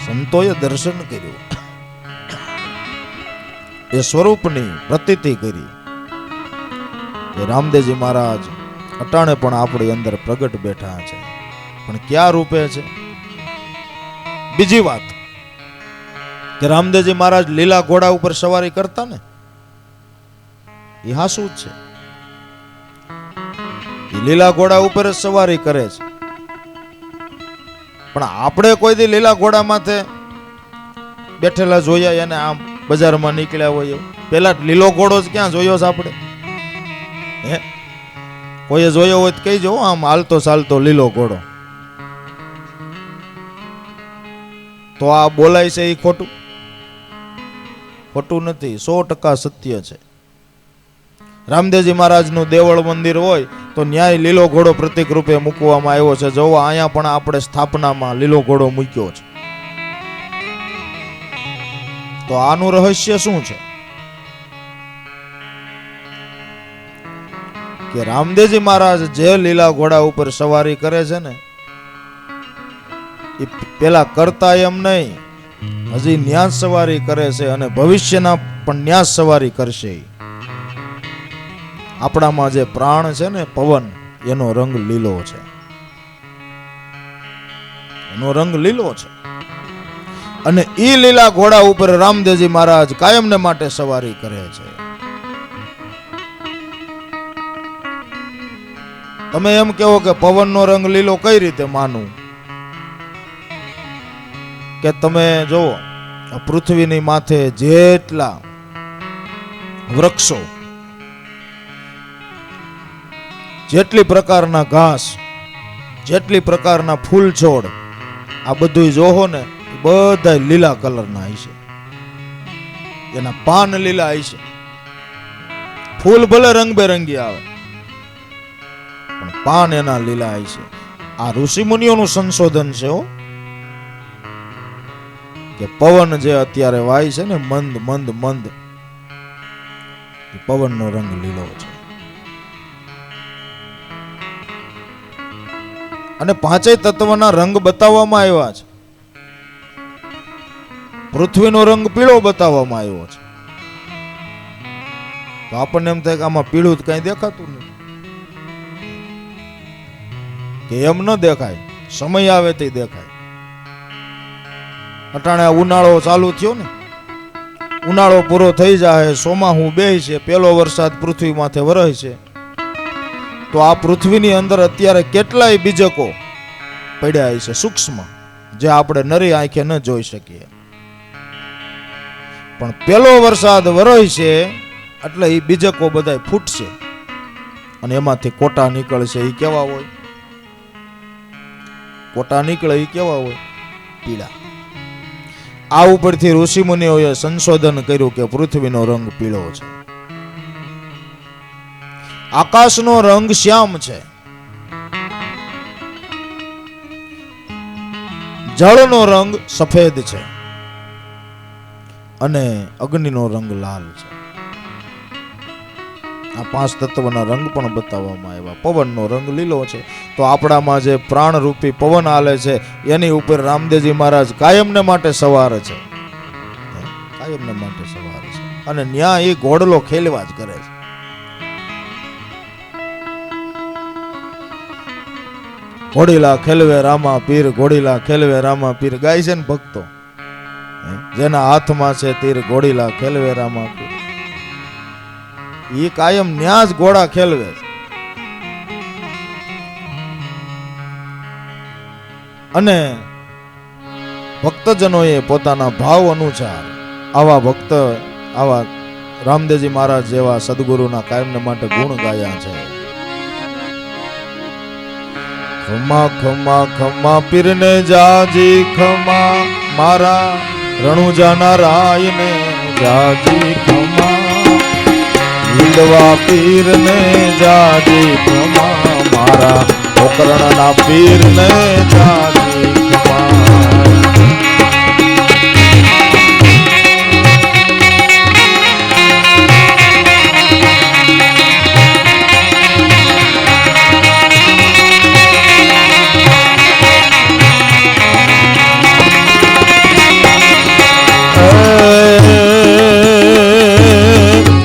સંતોએ દર્શન કર્યું, એ સ્વરૂપની પ્રતીતિ કરી. કે રામદેવજી મહારાજ અટાણે પણ આપણી અંદર પ્રગટ બેઠા છે, પણ ક્યાં રૂપે છે? બીજી વાત કે રામદેવજી મહારાજ લીલા ઘોડા ઉપર સવારી કરતા ને, એ હાસું જ છે. એ લીલા ઘોડા ઉપર જ સવારી કરે છે, પણ આપણે કોઈ દી લીલા ઘોડા માથે બેઠેલા જોયા એને આમ બજારમાં નીકળ્યા હોય? પેલા લીલો ઘોડો જ ક્યાં જોયો છે આપણે? હે, કોઈએ જોયો હોય તો કહીજો, આમ હાલતો ચાલતો લીલો ઘોડો. તો આ બોલાય છે એ ખોટું? ખોટું નથી, 100% સત્ય છે. રામદેવજી મહારાજનું દેવળ મંદિર હોય તો ન્યાય લીલો ઘોડો પ્રતિક રૂપે મૂકવામાં આવ્યો છે. જોવો અહીંયા પણ આપણે સ્થાપનામાં લીલો ઘોડો મૂક્યો છે. તો આનું રહસ્ય શું છે? કે રામદેવજી મહારાજ જે લીલા ઘોડા ઉપર સવારી કરે છે ને, એ પેલા કરતા એમ નહીં, હજી ન્યાસ સવારી કરે છે અને ભવિષ્યના પણ ન્યાસ સવારી કરશે. આપણામાં જે પ્રાણ છે ને, પવન, એનો રંગ લીલો છે. એનો રંગ લીલો છે. અને ઈ લીલા ઘોડા ઉપર રામદેવજી મહારાજ કાયમને માટે સવારી કરે છે. તમે એમ કહો કે પવનનો રંગ લીલો કઈ રીતે માનવું? કે તમે જુઓ, પૃથ્વીની માથે જેટલા વૃક્ષો, જેટલી પ્રકારના ઘાસ, જેટલી પ્રકારના ફૂલ છોડ, આ બધું જોહો ને, બધા લીલા કલરના હશે. એના પાન લીલા હશે. ફૂલ ભલે રંગબેરંગી આવે, પણ પાન એના લીલા હશે. આ ઋષિ મુનિઓનું સંશોધન છે હો, કે પવન જે અત્યારે વાય છે ને, મંદ મંદ મંદ, પવનનો રંગ લીલો છે. અને પાંચેય તત્વના રંગ બતાવવામાં આવ્યા છે. પૃથ્વીનો રંગ પીળો બતાવવામાં આવ્યો છે. તો આપણને એમ થાય કે આમાં પીળું જ કઈ દેખાતું નથી, કે એમ ન દેખાય, સમય આવે તે દેખાય. અટાણે ઉનાળો ચાલુ થયો ને, ઉનાળો પૂરો થઈ જાય, સોમાહુ બેહી છે, પેલો વરસાદ પૃથ્વી માથે વરસે છે, તો આ પૃથ્વીની અંદર અત્યારે કેટલાય બીજકો પડ્યા છે સૂક્ષ્મ, જે આપણે નરી આંખે ન જોઈ શકીએ. પણ પેલો વરસાદ વરસે એટલે એ બીજકો બધા ફૂટશે અને એમાંથી કોટા નીકળશે. એ કેવા હોય? કોટા નીકળે એ કેવા હોય? પીળા. આ ઉપરથી ઋષિ મુનિઓએ સંશોધન કર્યું કે પૃથ્વીનો રંગ પીળો છે. આકાશનો રંગ શ્યામ છે. જળનો રંગ સફેદ છે અને અગ્નિનો રંગ લાલ છે. આ પાંચ તત્વના રંગ પણ બતાવવામાં આવ્યા. પવનનો રંગ લીલો છે. તો આપણામાં જે પ્રાણરૂપી પવન હાલે છે, એની ઉપર રામદેવજી મહારાજ કાયમને માટે સવાર છે. કાયમને માટે સવાર છે. અને ન્યા એ ઘોડલો ખેલવા જ કરે છે. ઘોડીલા ખેલવે રામા પીર, ઘોડીલા ખેલવે રામા પીર ગાય છે ને ભક્તો. જેના હાથમાં છે તીર, ઘોડીલા ખેલવે રામા પીર. એ કાયમ ન્યાજ ઘોડા ખેલવે. અને ભક્તજનોએ પોતાના ભાવ અનુસાર આવા ભક્ત, આવા રામદેવજી મહારાજ જેવા સદગુરુના કાયમને માટે ગુણ ગાયા છે. ખમા ખમા ખમા પીરને જાજી ખમા, મારા રણુજાના રાયને જાજી ખમા, વિધવા પીરને જાજી ખમા, મારા ગોકર્ણના પીરને જાજી ખમા.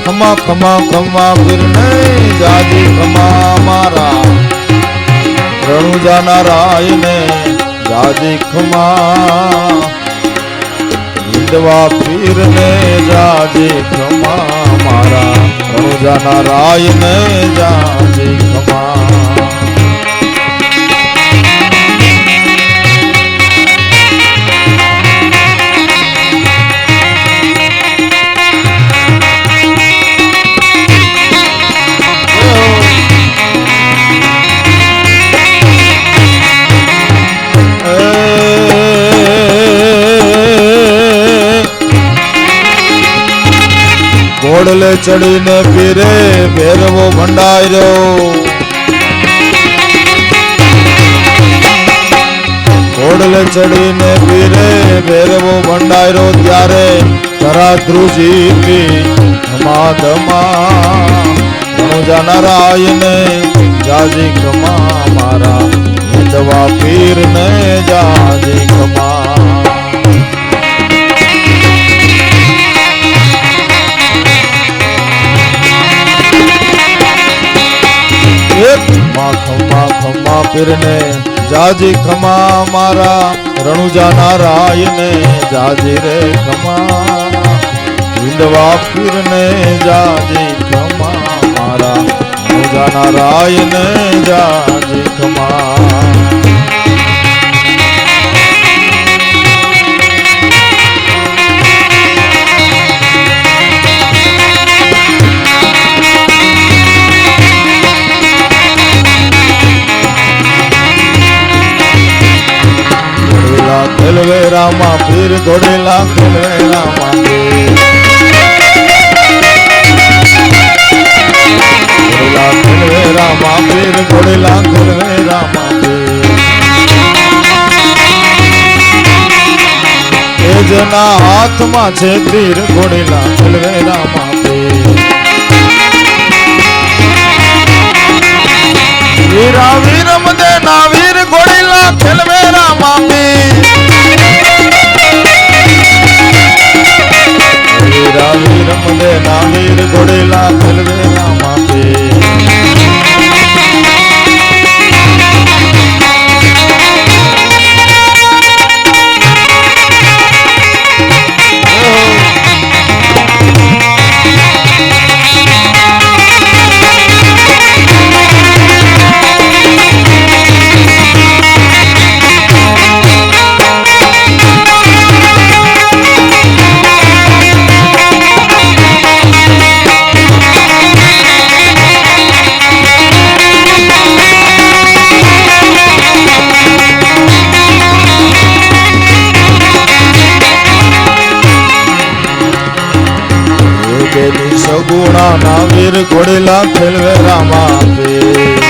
ખમા ખમા ખમા પીરને જાજી ખમા મારા રણુજા રાયને જાજી ખમા હિંદવા પીરને જાજી ખમા મારા રણુજા રાયને જાજી ખમા ઘોડલે ચડીને પીરે ભેરવો ભંડાર્યો ઘોડલે ચડીને પીરે ભેરવો ભંડાર્યો ત્યારે ધરા ધ્રુજી ધમા રણુજા નારાયણે જાજી ખમા મારા હિંદવા પીરને જાજી ખમા ખમા ખમા પીરને જાજી ખમા મારા રણુજા નારાયણે જાજી રે ખમા હિંદવા પીરને જાજી ખમા મારા રણુજા નારાયણે જાજી ખમા ખેલવે રામા પીર ઘોડેલા ખેલવે રામા પીર ઘોડેલા ખેલવે રામા પીર ઘોડેલા ખેલવે રામા પીર તેજના હાથમાં છે તીર ઘોડેલા ખેલવે રામા પીર વીરા વીર મદે ના વીર ઘોડેલા ખેલવે રામા પીર વીરા વીર મદે ના વીર ઘોડેલા ખેલવે રામા પીર સગુણા ના વીર ઘોડેલા ખેલવે રામા પીર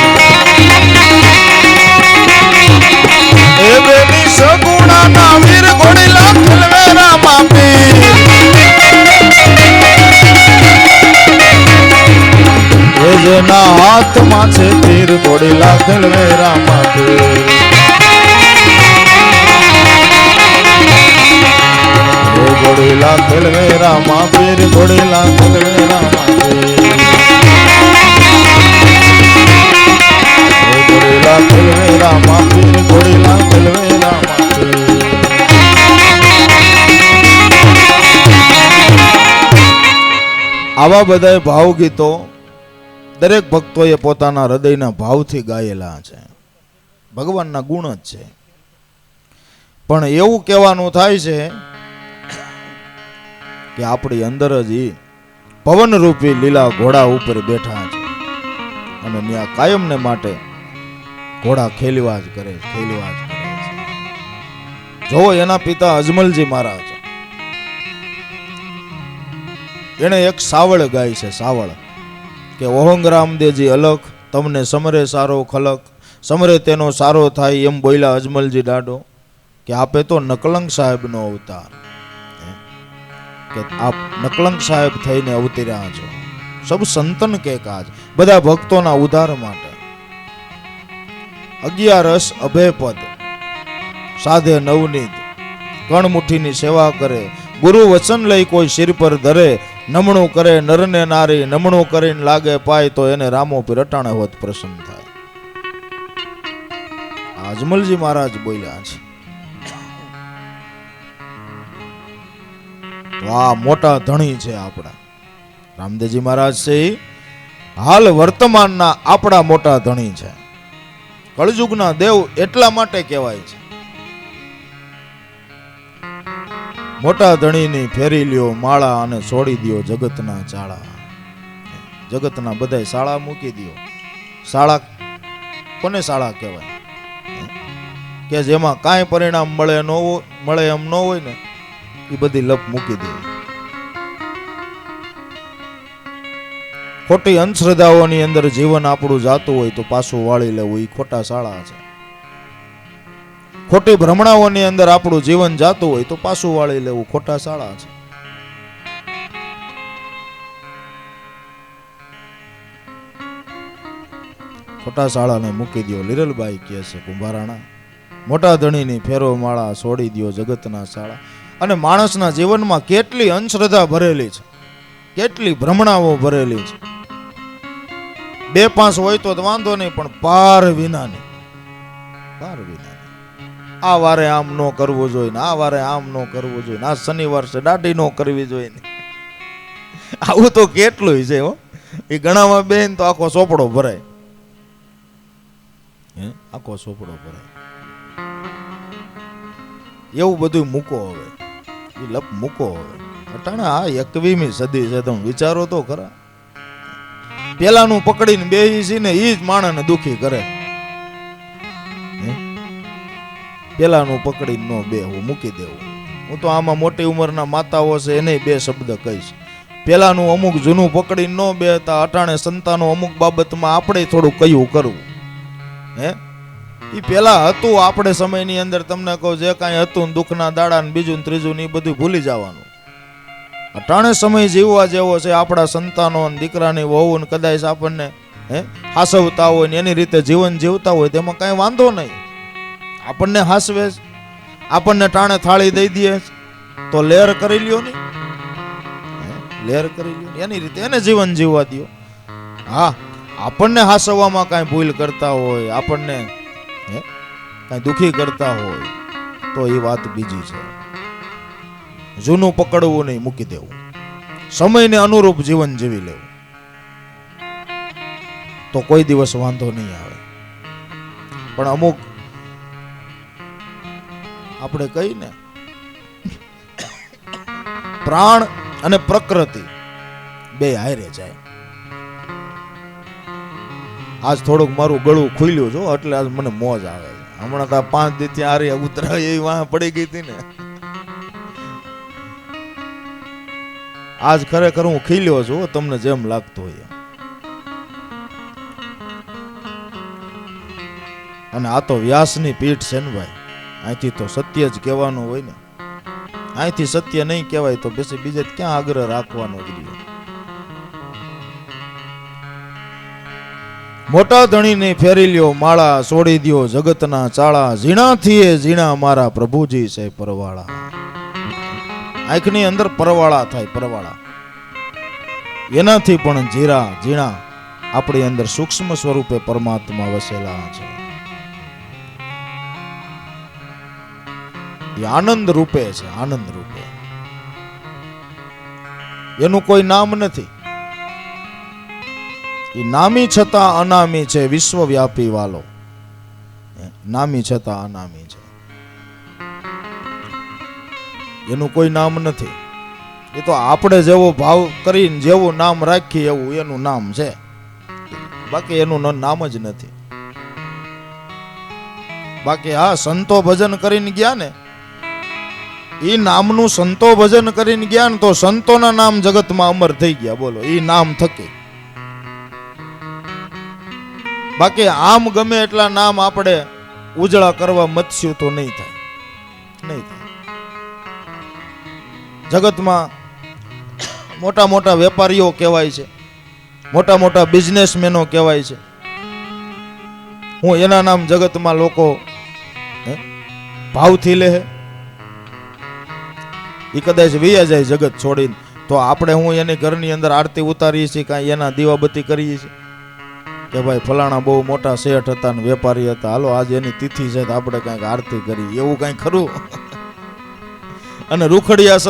એ બેની સગુણા ના વીર ઘોડેલા ખેલવે રામા પીર એ જેના હાથમાં છે તીર ઘોડેલા ખેલવે રામા પીર ઘોડેલા ખેલવે રામા પીર ઘોડેલા ખેલવે રામા પીર ઘોડેલા ખેલવે રામા પીર ઘોડેલા ખેલવે રામા પીર આવા બધા ભાવગીતો દરેક ભક્તોએ પોતાના હૃદયના ભાવથી ગાયેલા છે ભગવાનના ગુણ જ છે પણ એવું કહેવાનું થાય છે કે આપણી અંદર જ પવન રૂપી લીલા ઘોડા ઉપર બેઠા છે અને ત્યાં કાયમને માટે ઘોડા ખેલવા જ કરે છે જો એના પિતા અજમલજી મહારાજ એને એક સાવળ ગાય છે સાવળ કે ઓહંગ રામદેવજી અલખ તમને સમરે સારો ખલક સમરે તેનો સારો થાય એમ બોલ્યા અજમલજી દાડો કે આપે તો નકલંક સાહેબનો અવતાર કે આપ નકલંક સાહેબ થઈને અવતર્યા છો સબ સંતન કે કાજ બધા ભક્તોના ઉદ્ધાર માટે 11 અભયપદ સાધે નવનીત કણ મુઠ્ઠીની સેવા કરે ગુરુ વચન લઈ કોઈ શિર પર ધરે નમણું કરે નરને નારી, નમણું કરીને લાગે પાય તો એને રામો પીર અટાણે હોત પ્રસન્ન થાય. અજમલજી મહારાજ બોલ્યા છે. તો આ મોટા ધણી છે આપણા રામદેવજી મહારાજ છે. હાલ વર્તમાનના આપણા મોટા ધણી છે. કળયુગના દેવ એટલા માટે કહેવાય છે. મોટા ધણીની ફેરી લ્યો માળા અને છોડી દ્યો જગતના ચાળા. જગતના બધાય શાળા મૂકી દ્યો. શાળા કોને શાળા કહેવાય? કે જેમાં કાંઈ પરિણામ મળે એમ ન હોય ને એ બધી લપ મૂકી દે. ખોટી અંધશ્રદ્ધાઓની અંદર જીવન આપણું જાતું હોય તો પાછું વાળી લેવું એ ખોટા શાળા છે. ખોટી ભ્રમણાઓની અંદર આપણું જીવન જાતું હોય તો પાછું વાળી લેવું ખોટા શાળા છે. ખોટા શાળાને મૂકી દો. લીરલબાઈ કહે છે કુંભારાણા, મોટા ધણીની ફેરો માળા છોડી દો જગતના શાળા. અને માણસના જીવનમાં કેટલી અંધશ્રદ્ધા ભરેલી છે, કેટલી ભ્રમણાઓ ભરેલી છે. 2-5 હોય તો વાંધો નહીં, પણ પાર વિનાની. આ વારે આમ ન કરવું જોઈએ, આ વારે આમ ન કરવું જોઈએ, આ શનિવાર છે દાઢી ન કરવી જોઈએ. આવું તો કેટલું છે હો. એ ગણામાં બેન તો આખો સોપડો ભરાય, આખો સોપડો ભરાય. એવું બધું મૂકો હવે, એ લપ મૂકો હવે. અટાણે આ 21મી સદી છે, તમે વિચારો તો ખરા. પેલાનું પકડીને બેહી છે ને એ જ માણસને દુખી કરે. પેલાનું પકડીને નો બેહવું, મૂકી દેવું. હું તો આમાં મોટી ઉંમરના માતાઓ છે એને 2 શબ્દ કહીશ. પેલાનું અમુક જૂનું પકડીને નો બેહતા, અટાણે સંતાનો અમુક બાબતમાં આપણે થોડું કયું કરવું. એ પેલા હતું આપણે સમયની અંદર, તમને કહું જે કાંઈ હતું દુઃખના દાડા ને બીજું ને ત્રીજું ને એ બધું ભૂલી જવાનું. અટાણે સમય જીવવા જેવો છે. આપણા સંતાનો દીકરાની વહુ ને કદાચ આપણને હાસવતા હોય ને એની રીતે જીવન જીવતા હોય તેમાં કાંઈ વાંધો નહીં. આપણને હાસવે, આપણને ટાણે થાળી દઈ દે તો લેર કરી લ્યો ને, લેર કરી લ્યો એની રીતે એને જીવન જીવવા દો. હા, આપણને હાસવવામાં કાંઈ ભૂલ કરતા હોય, આપણને કાંઈ દુખી કરતા હોય તો એ વાત બીજી છે. જૂનું પકડવું નહીં, મૂકી દેવું. સમયને અનુરૂપ જીવન જીવી લેવું તો કોઈ દિવસ વાંધો નહીં આવે. પણ અમુક આપણે કહીએ ને, પ્રાણ અને પ્રકૃતિ બે હારે જાય. આજ થોડુંક મારું ગળું ખુલ્યું છો એટલે આજ મને મોજ આવે છે. હમણાં તો 5 દી ત્યાં આરી ઉતરા એવી વાહ પડી ગઈ હતી ને, આજ ખરેખર હું ખીલ્યો છું, તમને જેમ લાગતું હોય. અને આ તો વ્યાસની પીઠ છે ને ભાઈ, અહીંથી તો સત્ય જ કહેવાનું હોય ને. અહીંથી સત્ય નહીં કહેવાય તો પછી બીજે ક્યાં આગ્રહ રાખવાનો જોઈએ. મોટા ધણીને ફેરી લ્યો માળા છોડી દ્યો જગતના ચાળા. ઝીણાથી એ ઝીણા મારા પ્રભુજી છે પરવાળા. આંખની અંદર પરવાળા થાય, પરવાળા. એનાથી પણ ઝીણા આપણી અંદર સૂક્ષ્મ સ્વરૂપે પરમાત્મા વસેલા છે. એ આનંદ રૂપે છે, આનંદ રૂપે. એનું કોઈ નામ નથી. એ નામી છતાં અનામી છે, વિશ્વવ્યાપી વાલો. નામી છતાં અનામી છે, એનું કોઈ નામ નથી. એ તો આપણે જેવો ભાવ કરીને જેવું નામ રાખીએ એવું એનું નામ છે, બાકી એનું નામ જ નથી. બાકી હા, સંતો ભજન કરીને ગયા ને, એ નામનું સંતો ભજન કરીને ગયા ને તો સંતોના નામ જગતમાં અમર થઈ ગયા. બોલો, એ નામ થકી. બાકી આમ ગમે એટલા નામ આપણે ઉજળા કરવા મત્સ્યું તો નહીં થાય, નહીં થાય. જગતમાં મોટા મોટા વેપારીઓ કહેવાય છે, મોટા મોટા બિઝનેસમેનો કહેવાય છે. હું એના નામ જગતમાં લોકો ભાવથી લે. એ કદાચ વૈયા જાય જગત છોડીને, તો આપણે હું એની ઘરની અંદર આરતી ઉતારીએ છીએ, કાંઈ એના દીવાબત્તી કરીએ છીએ કે ભાઈ ફલાણા બહુ મોટા શેઠ હતા ને વેપારી હતા, હાલો આજે એની તિથિ છે તો આપણે કાંઈક આરતી કરીએ, એવું કાંઈ ખરું? અને રૂખડિયા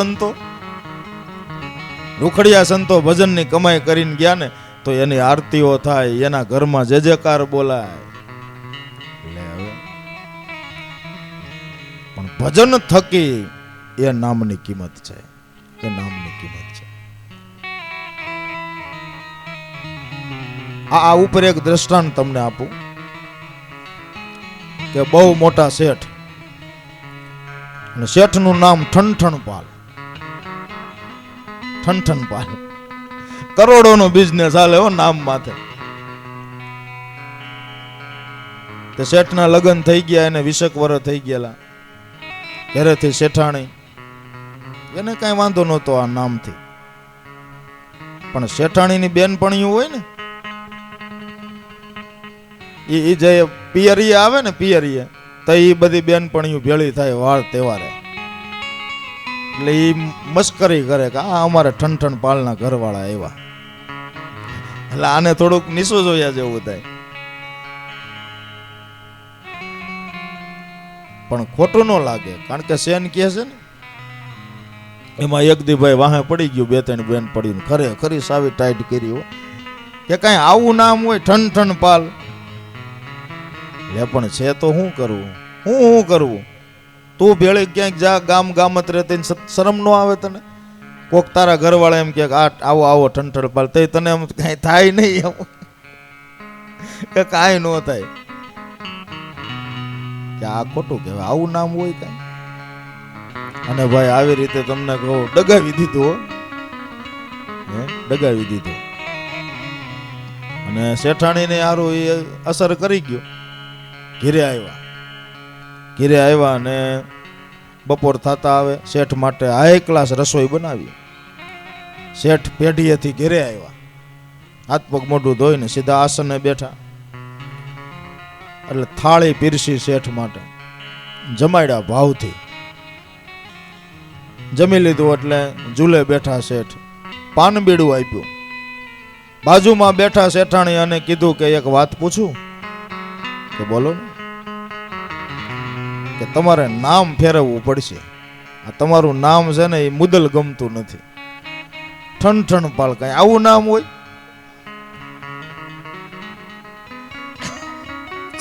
સંતો ભજનની કમાઈ કરીને ગયા ને તો એની આરતીઓ થાય, એના ઘરમાં જય જયકાર બોલાય. પણ ભજન થકી એ નામની કિંમત છે, એ નામની કિંમત છે. આ ઉપર એક દ્રષ્ટાંત તમને આપું કે બહુ મોટા શેઠ, અને શેઠનું નામ ઠનઠનપાલ. ઠનઠનપાલ કરોડોનો બિઝનેસ હાલે હો નામ માથે. તે શેઠના લગ્ન થઈ ગયા, એને 20 વર્ષ થઈ ગયેલા. ઘરેથી શેઠાણી, એને કઈ વાંધો નહોતો આ નામથી, પણ શેઠાણીની બેનપણીયું હોય ને, એ જે પિયરીએ આવે ને, પિયરીએ તો એ બધી બેનપણીયું ભેળી થાય વાર તહેવારે, એટલે એ મસ્કરી કરે કે આ અમારે ઠનઠનપાલના ઘરવાળા આવ્યા, એટલે આને થોડુંક નીચું જોયા જેવું થાય. પણ ખોટું ન લાગે, કારણ કે શેન કહે છે ને એમાં એક દી ભાઈ વાહે પડી ગયું, 2-3 બેન પડી, ખરેખરી સાવી ટાઈટ કરી કે કઈ આવું નામ હોય ઠનઠનપાલ. લે પણ છે તો શું કરવું, હું કરવું? તું ભેળી ક્યાંક જા, ગામત રહેતી શરમ ન આવે તને? કોક તારા ઘરવાળા એમ કે આવો ઠનઠનપાલ, તે તને એમ કઈ થાય નહીં એમ કે કાંઈ ન થાય કે આ ખોટું કહેવાય, આવું નામ હોય કઈ? અને ભાઈ આવી રીતે તમને કહું, ડગાવી દીધું, ડગાવી દીધું. અને શેઠાણીને હારું એ અસર કરી ગયો. ઘીરે આવ્યા અને બપોર થતા આવે, શેઠ માટે હાઈ ક્લાસ રસોઈ બનાવી. શેઠ પેઢીએથી ઘેરે આવ્યા, હાથ પગ મોઢું ધોઈને સીધા આસને બેઠા, એટલે થાળી પીરસી શેઠ માટે, જમાડ્યા ભાવથી. જમી લીધું એટલે ઝૂલે બેઠા શેઠ, પાન બીડું આપ્યું. બાજુમાં બેઠા શેઠાણી અને કીધું કે એક વાત પૂછું? કે બોલો ને. કે તમારે નામ ફેરવવું પડશે, આ તમારું નામ છે ને એ મુદલ ગમતું નથી. ઠનઠનપાલ કઈ આવું નામ હોય?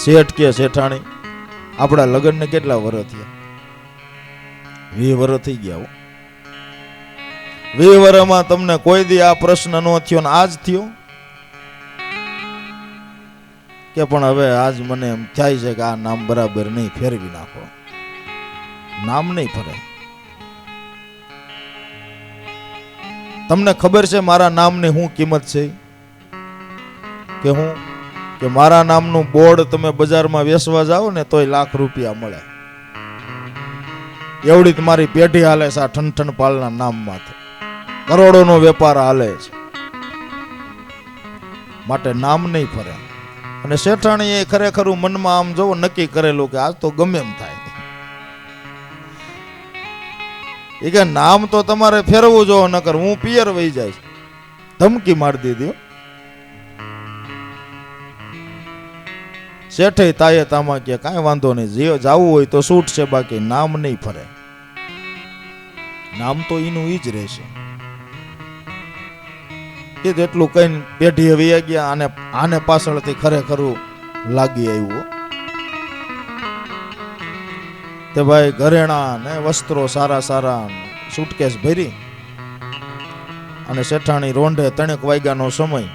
શેઠ કે શેઠાણી આપણા લગ્નને કેટલા વર્ષ થયા? 20 વર્ષ થઈ ગયા. 20 વર્ષમાં તમને કોઈ દી આ પ્રશ્ન નો થયો ને આજ થયો? કે પણ હવે આજ મને એમ થાય છે કે આ નામ બરાબર નહીં, ફેરવી નાખો. નામ નહીં ફરે. તમને ખબર છે મારા નામની શું કિંમત છે? કે મારા નામનું બોર્ડ તમે બજારમાં વેચવા જાઓ ને તોય લાખ રૂપિયા મળે. એવડી તમારી પેઢી હાલે છે આ ઠનઠનપાલના નામમાંથી, કરોડોનો વેપાર હાલે છે. માટે નામ નહીં ફરે. અને શેઠાણીએ ખરેખર મનમાં આમ જોવો નક્કી કરેલું કે આજ તો ગમે એમ થાય, એ કે નામ તો તમારે ફેરવું જો, નકર હું પિયર વહી જાય. ધમકી મારી દીધી. શેઠે તાયે તામાં કે કાંઈ વાંધો નહીં, જે જાવું હોય તો છૂટ છે, બાકી નામ નહીં ફરે. નામ તો એનું ઈ જ રહેશે. એ જેટલું કઈ પેઢી વહી ગયા, આને પાછળથી ખરેખર લાગી આવ્યું. તે ભાઈ ઘરેણા ને વસ્ત્રો સારા સુટકેસ ભરી અને શેઠાણી રોંઢે 3 વાગ્યાનો સમય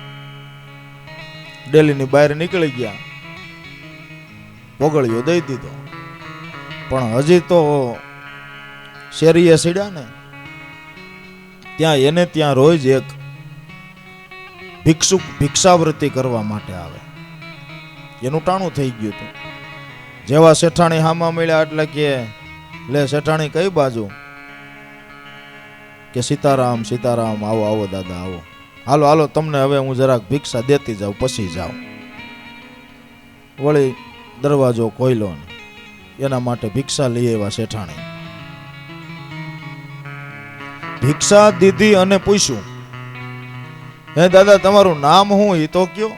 ડેલીની બહાર નીકળી ગયા. પોગળિયો દઈ દીધો, પણ હજી તો શેરીએ સીડ્યા ને ત્યાં રોજ એક ભિક્ષુક ભિક્ષાવૃત્તિ કરવા માટે આવે. એનું ટાણું થઈ ગયું હતું. જેવા શેઠાણી હામા મળ્યા એટલે કે લે શેઠાણી કઈ બાજુ? કે સીતારામ આવો દાદા આવો, હાલો તમને હવે હું જરાક ભિક્ષા દેતી જાઉં પછી જાઉં. વળી દરવાજો ખોલ્યો, એના માટે ભિક્ષા લઈ આવ્યા શેઠાણી. ભિક્ષા દીધી અને પૂછ્યું, હે દાદા તમારું નામ શું એ તો કયો?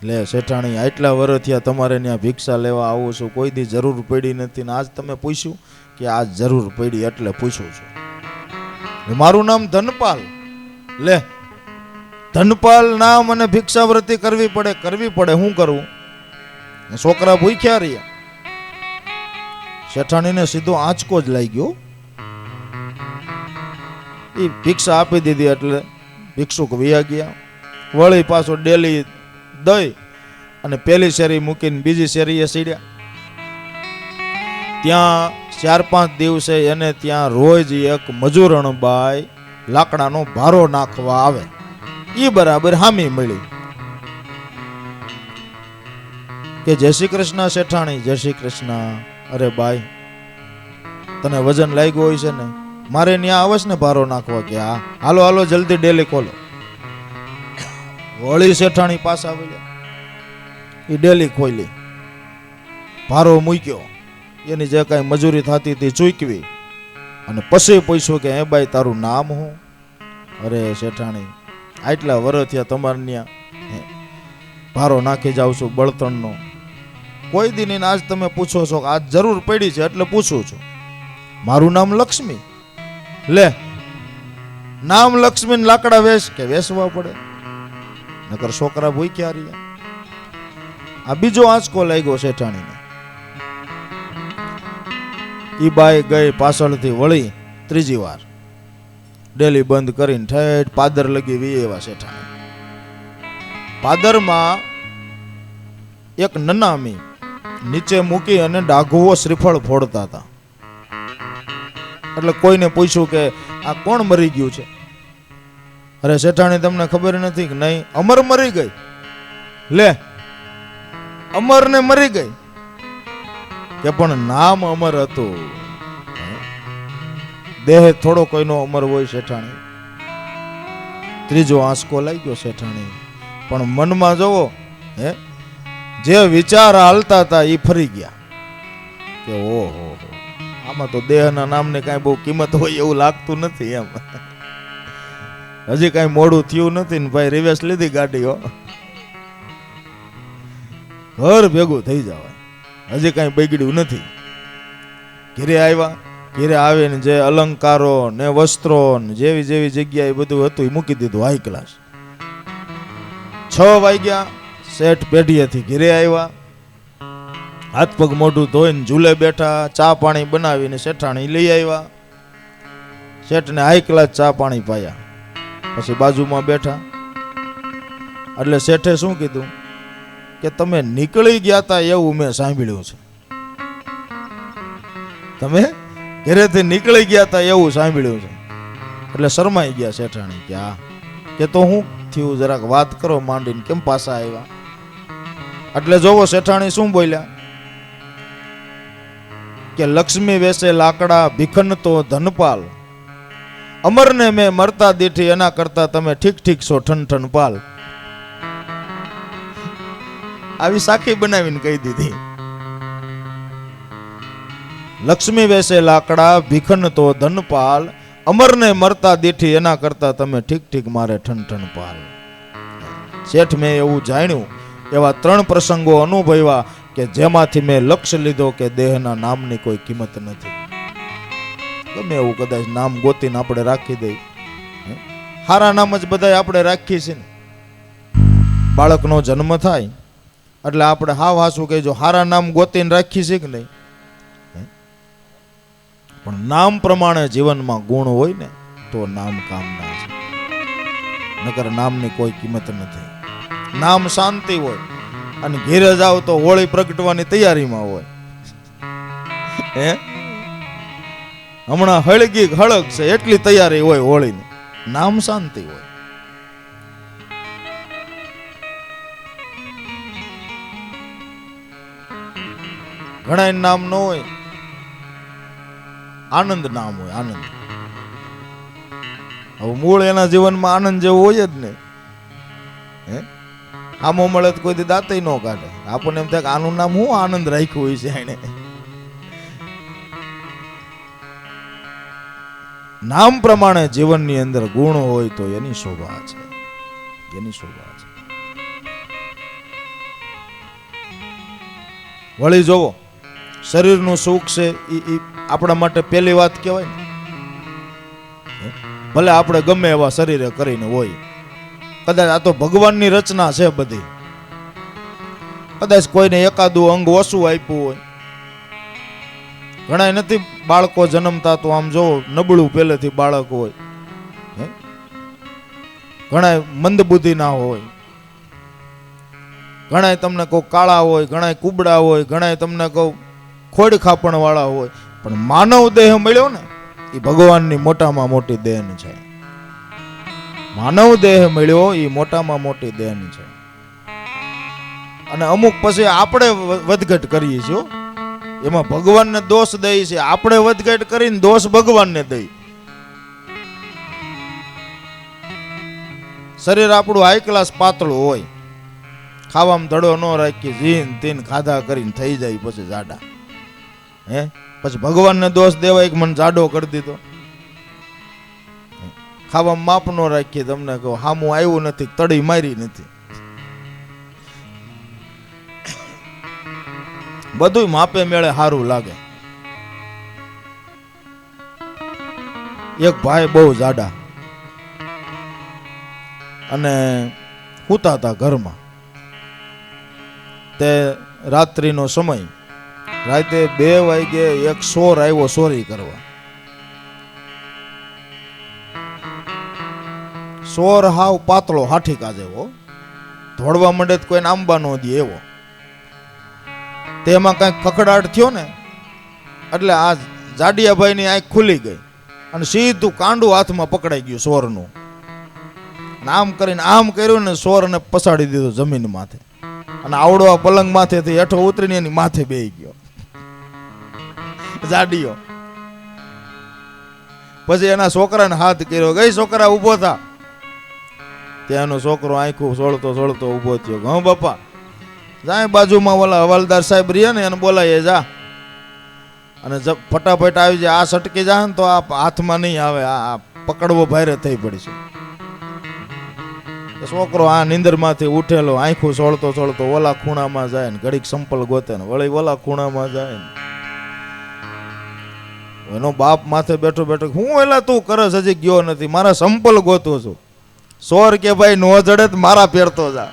લે શેઠાણી, આટલા વર્ષ થયા તમારે ત્યાં ભિક્ષા લેવા આવું છું, કોઈ દી જરૂર પડી નથી ને આજ તમે પૂછ્યું? કે આજ જરૂર પડી એટલે પૂછું છું. મારું નામ ધનપાલ. લે ધનપાલ નામ અને ભિક્ષાવૃત્તિ કરવી પડે શું કરવું? છોકરા ભૂખ્યા રહ્યા. શેઠાણીને સીધો આંચકો જ લાગ્યો. એ ભિક્ષા આપી દીધી એટલે ભિક્ષુક વયા ગયા. વળી પાછો ડેલી દઈ અને પેલી શેરી મૂકીને બીજી શેરીએ સીડ્યા. ત્યાં 4-5 દિવસે એને ત્યાં રોજ એક મજૂરણબાઈ લાકડાનો ભારો નાખવા આવે. એ બરાબર હામી મળી કે જય શ્રી કૃષ્ણ શેઠાણી. જય શ્રી કૃષ્ણ. અરે બાઈ, તને વજન લાગ્યું હોય છે ને, મારે ત્યાં આવશ ને ભારો નાખવા? કે હા. હાલો હાલો જલ્દી ડેલી ખોલો. વળી શેઠાણી પાછા આવ્યા. એ ડેલી ખોલી, ભારો મૂક્યો, એની જે કાંઈ મજૂરી થતી હતી ચૂકવી અને પછી પૂછ્યું કે હે બાઈ તારું નામ શું? અરે શેઠાણી, આટલા વર્ષ થયા તમારે ત્યાં ભારો નાખી જાઉં છું બળતણનો, કોઈ દી નહીં. આજ તમે પૂછો છો કે આજ જરૂર પડી છે એટલે પૂછું છું. મારું નામ લક્ષ્મી. લે નામ લક્ષ્મી લાકડા વેચ કે વેચવા પડે? નકર છોકરા ભૂખ્યા રહ્યા. આ બીજો આંચકો લાગ્યો શેઠાણીને. ઈ બાઈ ગઈ પાછળથી વળી ત્રીજી વાર ડેલી બંધ કરીને ઠેઠ પાદર લગી વી એવા શેઠાણી. પાદરમાં એક નનામી નીચે મૂકી અને ડાઘુઓ શ્રીફળ ફોડતા હતા. એટલે કોઈને પૂછ્યું કે આ કોણ મરી ગયું છે? અરે શેઠાણી તમને ખબર નથી કે નહીં? અમર મરી ગઈ. લે અમર ને મરી ગઈ કે પણ નામ અમર હતું. દેહ થોડો કોઈનો અમર હોય શેઠાણી. ત્રીજો આંસકો લાગ્યો શેઠાણી. પણ મનમાં જોવો, જે વિચાર હાલતા હતા એ ફરી ગયા કે ઓહો, આમાં તો દેહના નામને કાંઈ બહુ કિંમત હોય એવું લાગતું નથી. એમ હજી કાંઈ મોડું થયું નથી ને ભાઈ રિવેસ લીધી ગાડી. ઘર ભેગું થઈ જવાય, હજી કાંઈ બગડ્યું નથી. ઘરે આવ્યા, ઘરે આવીને જે અલંકારો ને વસ્ત્રો ને જેવી જેવી જગ્યાએ બધું હતું એ મૂકી દીધું હાઈ ક્લાસ. 6 વાગ્યા શેઠ પેઢીએથી ઘરે આવ્યા. હાથ પગ મોઢું ધોઈને ઝૂલે બેઠા. ચા પાણી બનાવીને શેઠાણી લઈ આવ્યા. શેઠને હાઈ ક્લાસ ચા પાણી પાયા. પછી બાજુમાં બેઠા એટલે શેઠે શું કીધું કે તમે નીકળી ગયા તા એવું મેં સાંભળ્યું છે. તમે ઘરેથી નીકળી ગયા તા એવું સાંભળ્યું છે. એટલે શરમાઈ ગયા શેઠાણી કે હા, કે તો હું થયું જરાક વાત કરો માંડીને, કેમ પાછા આવ્યા? એટલે જોવો શેઠાણી શું બોલ્યા કે લક્ષ્મી વેસે લાકડા ભીખનતો ધનપાલ, અમરને મેં મરતા દીઠી, એના કરતા તમે ઠીક ઠીક છો ઠન ઠન પાલ. આવી સાખી બનાવીને કહી દીધી. લક્ષ્મી વેસે લાકડા ભીખનતો ધનપાલ, અમરને મરતા દીઠી, એના કરતા તમે ઠીક ઠીક મારે ઠન ઠન પાલ. શેઠ મેં એવું જાણ્યું, એવા 3 પ્રસંગો અનુભવ્યા કે જેમાંથી મેં લક્ષ્ય લીધો કે દેહના નામની કોઈ કિંમત નથી. ગમે એવું કદાચ નામ ગોતીને આપણે રાખી દઈએ, હારા નામ જ બધા આપણે રાખીએ છીએ ને. બાળકનો જન્મ થાય એટલે આપણે હાવ હાસું કહેજો હારા નામ ગોતીને રાખીએ છીએ કે નહીં? પણ નામ પ્રમાણે જીવનમાં ગુણ હોય ને તો નામ કામના છે, નકર નામની કોઈ કિંમત નથી. નામ શાંતિ હોય અને ઘેરે જાવ તો હોળી પ્રગટવાની તૈયારીમાં હોય. હમણાં હળગી હળગ છે એટલી તૈયારી હોય હોળીની. નામ શાંતિ હોય. ઘણા નામ ન હોય, આનંદ નામ હોય. આનંદ હવે મૂળ એના જીવનમાં આનંદ જેવું હોય જ ને. આમો મળે તો કોઈ દાંત ન કાઢે. આપણને એમ થાય કે આનું નામ શું આનંદ રાખ્યું હોય છે એને. નામ પ્રમાણે જીવનની અંદર ગુણ હોય તો એની શોભા છે, એની શોભા છે. વળી જોવો, શરીરનું સુખ છે એ આપણા માટે પહેલી વાત કહેવાય ને. ભલે આપણે ગમે એવા શરીરે કરીને હોય, કદાચ આ તો ભગવાનની રચના છે બધી, કદાચ કોઈને એકાદું અંગ ઓછું આપ્યું હોય. ઘણા નથી બાળકો જન્મતા તો આમ જોવો નબળું પહેલેથી બાળક હોય, ઘણા મંદબુદ્ધિ ના હોય, ઘણા તમને કહું કાળા હોય, ઘણા કુબડા હોય, ઘણા તમને કહું ખોડ ખાપણ વાળા હોય. પણ માનવ દેહ મળ્યો ને એ ભગવાનની મોટામાં મોટી દેન છે. માનવ દેહ મળ્યો એ મોટામાં મોટી દેન છે. અને અમુક પછી આપણે વધઘટ કરીએ છીએ, એમાં ભગવાનને દોષ દઈએ છીએ. આપણે વધઘટ કરીને દોષ ભગવાનને દઈ. શરીર આપણું હાઈ ક્લાસ પાતળું હોય, ખાવામાં ધડો ન રાખી જીન તીન ખાધા કરીને થઈ જાય પછી જાડા. પછી ભગવાનને દોષ દેવાય કે મને જાડો કરી દીધો. ખાવામાં માપ ન રાખીએ, તમને કહો હામું આવ્યું નથી, તળી મારી નથી. બધું માપે મેળે સારું લાગે. એક ભાઈ બહુ જાડા અને સૂતા હતા ઘરમાં. તે રાત્રિનો સમય, રાતે 2 વાગે એક સોર આવ્યો ચોરી કરવા. સોર હાવ પાતળો હાઠીકા જેવો, ધોડવા માંડે તો કોઈને આંબા નો દે એવો. તેમાં કઈક કકડાટ થયો ને એટલે આ જાડિયાભાઈ ની આંખ ખુલી ગઈ અને સીધું કાંડું હાથમાં પકડાઈ ગયું સોરનું. આમ કરીને આમ કર્યું ને સોરને પસાડી દીધો જમીન માથે, અને આવડો પલંગ માથેથી હેઠો ઉતરીને એની માથે બેહી ગયો જાડિયો. પછી એના છોકરાને હાથ કર્યો, ગઈ છોકરા ઉભો થા. ત્યાંનો છોકરો આંખું સોળતો સોળતો ઉભો થયો. હા બાપા, જાય બાજુમાં ઓલા હવાલદાર સાહેબ રહ્યા ને એને બોલાય જા, અને ફટાફટ આવી જાય. આ સટકી જાય ને તો આ હાથમાં નહીં આવે, આ પકડવો ભારે થઈ પડશે. છોકરો આ નીંદર માંથી ઉઠેલો આંખું સોળતો સોળતો ઓલા ખૂણામાં જાય ને ઘડીક સંપલ ગોતે ને વળી ઓલા ખૂણામાં જાય ને એનો બાપ માથે બેઠો બેઠો, હું એલા તું કરસ હજી ગયો નથી, મારા સંપલ ગોતું છું. સોર કે ભાઈ નો જડે તો મારા પહેરતો જા,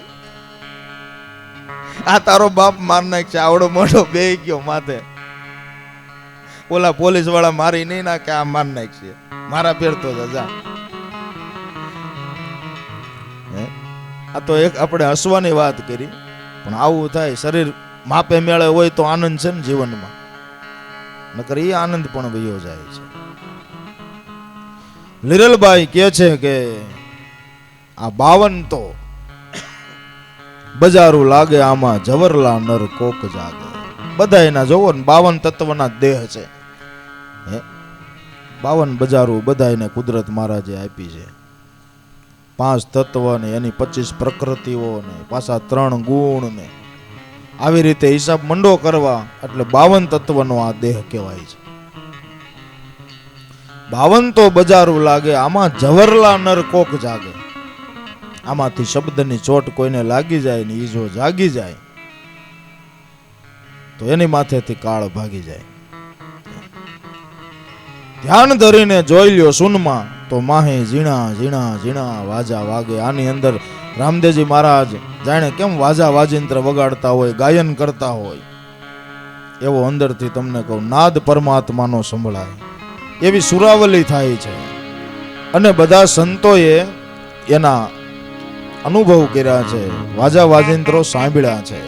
આ તારો બાપ માર નાખશે. આવડો મોટો બે ગયો માથે, ઓલા પોલીસ વાળા મારી નહીં નાખે, આ માર નાખશે, મારા પહેરતો જા. આ તો એક આપણે હસવાની વાત કરી, પણ આવું થાય. શરીર માપે મેળે હોય તો આનંદ છે ને જીવનમાં, નકર એ આનંદ પણ વયો જાય છે. લીરલભાઈ કહે છે કે આ 52 તો બજારું લાગે, આમાં જવરલા નર કોક જાગે. બધા એના જોવો ને 52 તત્વના દેહ છે. 52 બજારું બધા એને કુદરત મહારાજે આપી છે. 5 તત્વ ને એની 25 પ્રકૃતિઓ ને પાછા 3 ગુણ ને આવી રીતે હિસાબ મંડો કરવા એટલે 52 તત્વનો આ દેહ કહેવાય છે. 52 તો બજારું લાગે, આમાં જવરલા નર કોક જાગે. આમાંથી શબ્દની ચોટ કોઈને લાગી જાય ને ઈ જો જાગી જાય તો એની માથેથી કાળ ભાગી જાય. ધ્યાન ધરીને જોઈ લ્યો સુનમાં તો માહે ઝીણા ઝીણા ઝીણા વાજા વાગે. આની અંદર રામદેવજી મહારાજ જાણે કેમ વાજા વાજિંત્ર વગાડતા હોય, ગાયન કરતા હોય, એવો અંદરથી તમને કહું નાદ પરમાત્માનો સંભળાય, એવી સુરાવલી થાય છે. અને બધા સંતોએ એના અનુભવ કર્યા છે, વાજા વાજિંત્રો સાંભળ્યા છે.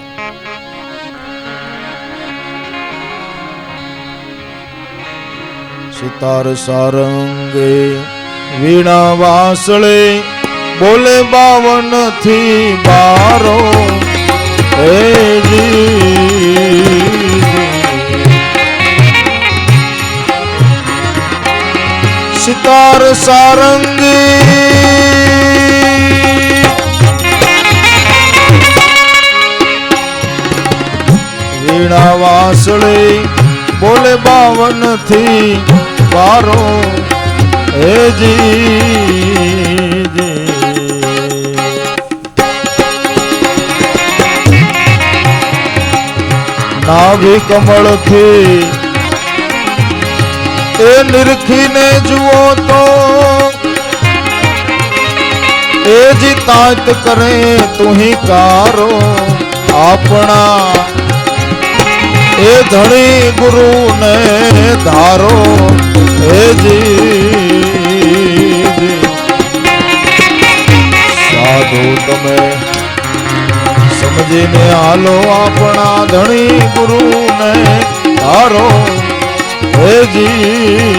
સિતાર સારંગે વીણા વાસળે બોલે 52 થી 12 સિતાર સારંગે વીણા વાસળે બોલે 52 થી 12 હે જી નાભી કમળ થી એ નિરખીને જુઓ તો એ જી તાત કરે તુહી કારો આપણા એ ધણી ગુરુ ને ધારો હે જી સાધુ તમે સમજીને હાલો આપણા ધણી ગુરુ ને ધારો હે જી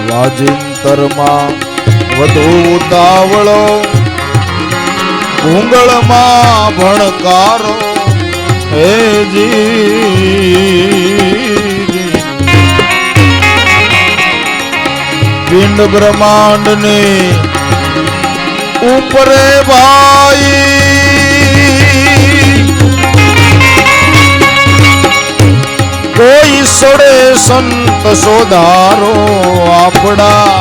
વાજિંતરમાં વધુ ઉતાવળો ભૂંગળમાં ભણકારો હે જી પિંડ બ્રહ્માંડ ને ઉપરે ભાઈ કોઈ સડે સંત સોધારો આપડા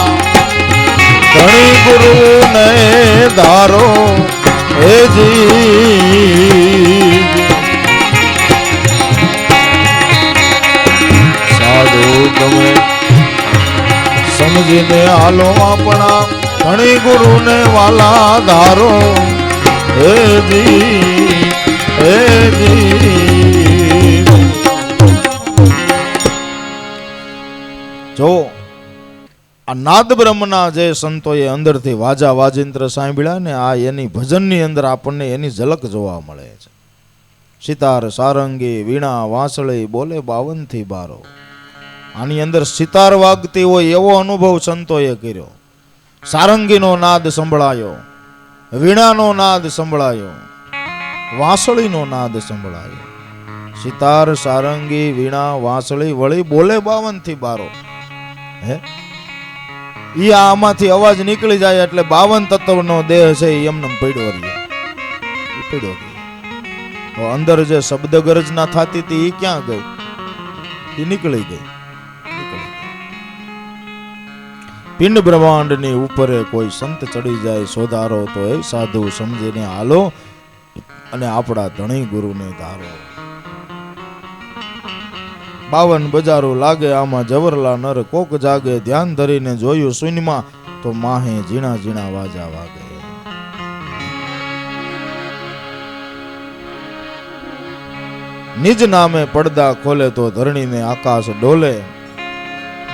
ધણી ગુરુ ને ધારો હે જી સાધુ તમે સમજીને હાલો આપણા ધણી ગુરુ ને વાલા ધારો હે જી હે જી જો આ નાદ બ્રહ્મના જે સંતોએ અંદરથી વાજા વાજિંત્ર સાંભળ્યા ને આ એની ભજનની અંદર આપણને એની ઝલક જોવા મળે છે. સિતાર સારંગી વીણા વાંસળી બોલે 52 થી 12. આની અંદર સિતાર વાગતી હોય એવો અનુભવ સંતોએ કર્યો. સારંગીનો નાદ સંભળાયો, વીણાનો નાદ સંભળાયો, વાંસળીનો નાદ સંભળાયો. સિતાર સારંગી વીણા વાંસળી વળી બોલે 52 થી 12. હે ઈ આમાંથી અવાજ નીકળી જાય એટલે 52 તત્વનો દેહ છે એમને પડ્યો રહ્યો. અંદર જે શબ્દ ગર્જના થતી હતી એ ક્યાં ગઈ? એ નીકળી ગઈ. પિંડ બ્રહ્માંડ ની ઉપરે કોઈ સંત ચડી જાય સોધારો તો એ સાધુ સમજીને હાલો અને આપણા ધણી ગુરુને ધારો. 52 બજારો લાગે આમાં જવરલા નર કોક જાગે ધ્યાન ધરીને જોયું શૂન્યમાં તો માહે ઝીણા ઝીણા વાજા વાગે. નિજ નામે પડદા ખોલે તો ધરણીને આકાશ ડોલે.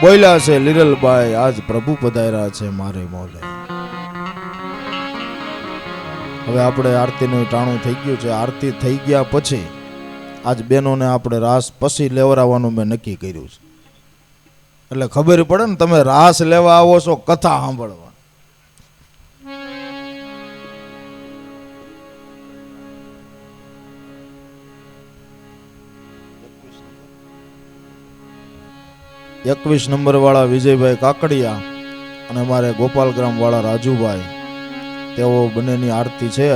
બોલ્યા છે લીરલબાઈ આજ પ્રભુ પધાર્યા છે મારે મોલે. હવે આપણે આરતીનું ટાણું થઈ ગયું છે. આરતી થઈ ગયા પછી આજ બહેનોને આપણે રાસ પછી લેવરાવવાનું મેં નક્કી કર્યું છે. એટલે ખબર પડે ને તમે રાસ લેવા આવો છો કથા સાંભળવા. 21 નંબર વાળા વિજયભાઈ કાકડિયા અને અમારે ગોપાલગ્રામ વાળા રાજુભાઈ, તેઓ બંનેની આરતી છે.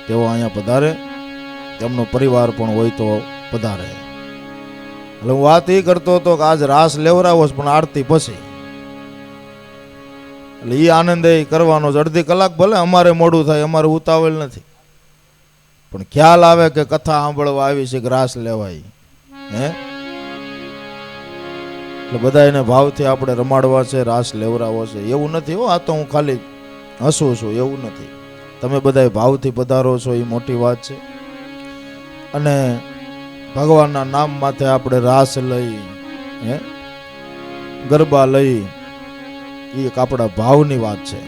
તેઓ અહીંયા પધારે, તેમનો પરિવાર પણ હોય તો પધારે. એટલે હું વાત એ કરતો હતો કે આજ રાસ લેવરાવો પણ આરતી પછી. એટલે એ આનંદ એ કરવાનો છે. અડધી કલાક ભલે અમારે મોડું થાય, અમારે ઉતાવળ નથી, પણ ખ્યાલ આવે કે કથા સાંભળવા આવી છે કે રાસ લેવાય. હે એટલે બધા એને ભાવથી આપણે રમાડવા છે, રાસ લેવરાવો છે. એવું નથી હો, આ તો હું ખાલી હસું છું એવું નથી. તમે બધા ભાવથી પધારો છો એ મોટી વાત છે. અને ભગવાનના નામ માથે આપણે રાસ લઈ, હે ગરબા લઈ, એ એક આપણા ભાવની વાત છે.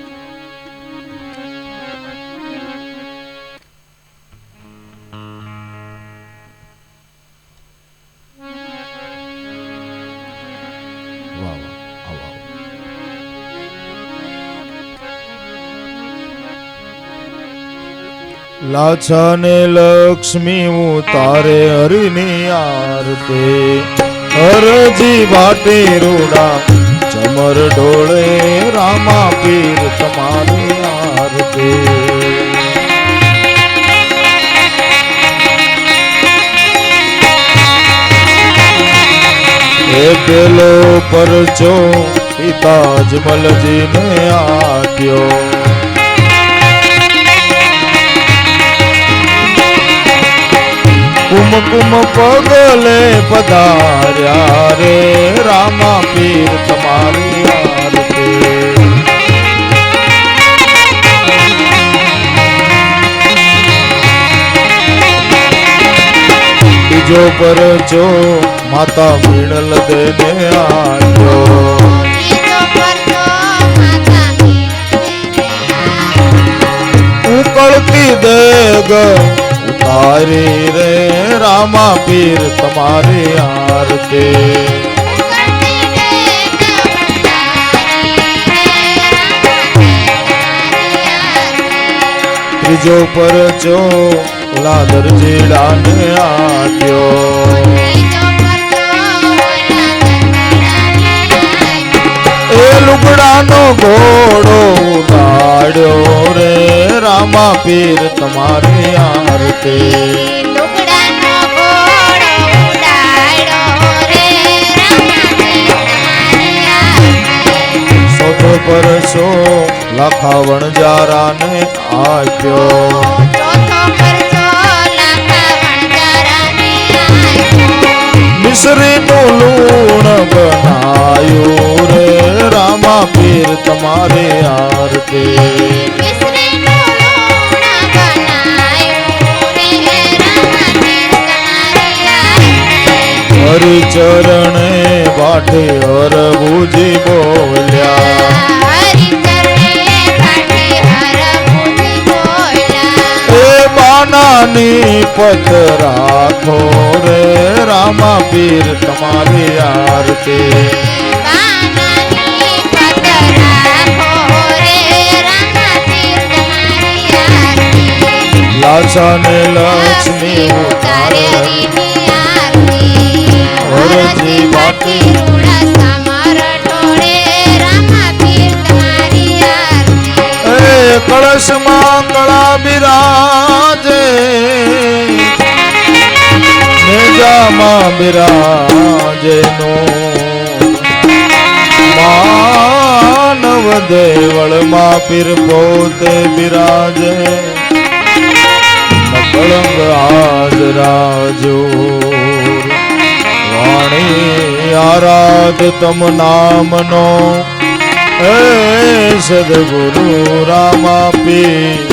લાછા ને લક્ષ્મી ઉતારે હરિની આરતી, હરજી ભાટે રૂડા ચમર ઢોળે, રામા પીર તમારી આરતી. એ પેલો પરચો તાજમલજીને આપ્યો, કુમકુમ પગલે પધાર્યા રે, રામા પીર તમારી આરતી. બીજો પરચો માતા મીણલ દેને આપ્યો, ઉકળતી દેગ ઉતારી રે, રામા પીર તમારી આરતી. ત્રીજો પરચો લાદર જીડાને આપ્યો, એ લુગડાનો ઘોડો ઉડાડ્યો રે, રામા પીર તમારી આરતી. ચોથો પરચો લખાવણ જારાને આપ્યો, મિશ્રીનું લૂણ બનાયું રે, રામા પીર તમારી આરતી. હરિ ચરણે બાઠે હરભુજી બોલ્યા, એ બાનાની પત રાખો રે, રામા પીર તમારી આરતી. લાછા ને લક્ષ્મી ઉતારે, હરજી ભાટે કળશમાં કળા બિરાજે, નેજામાં બિરાજે નો, માનવ દેવળમાં પીર પોતે બિરાજે, કળંગ હાજરા જોર, વાણી આરાધ તમ નામનો, હે સદગુરુ રામા પીર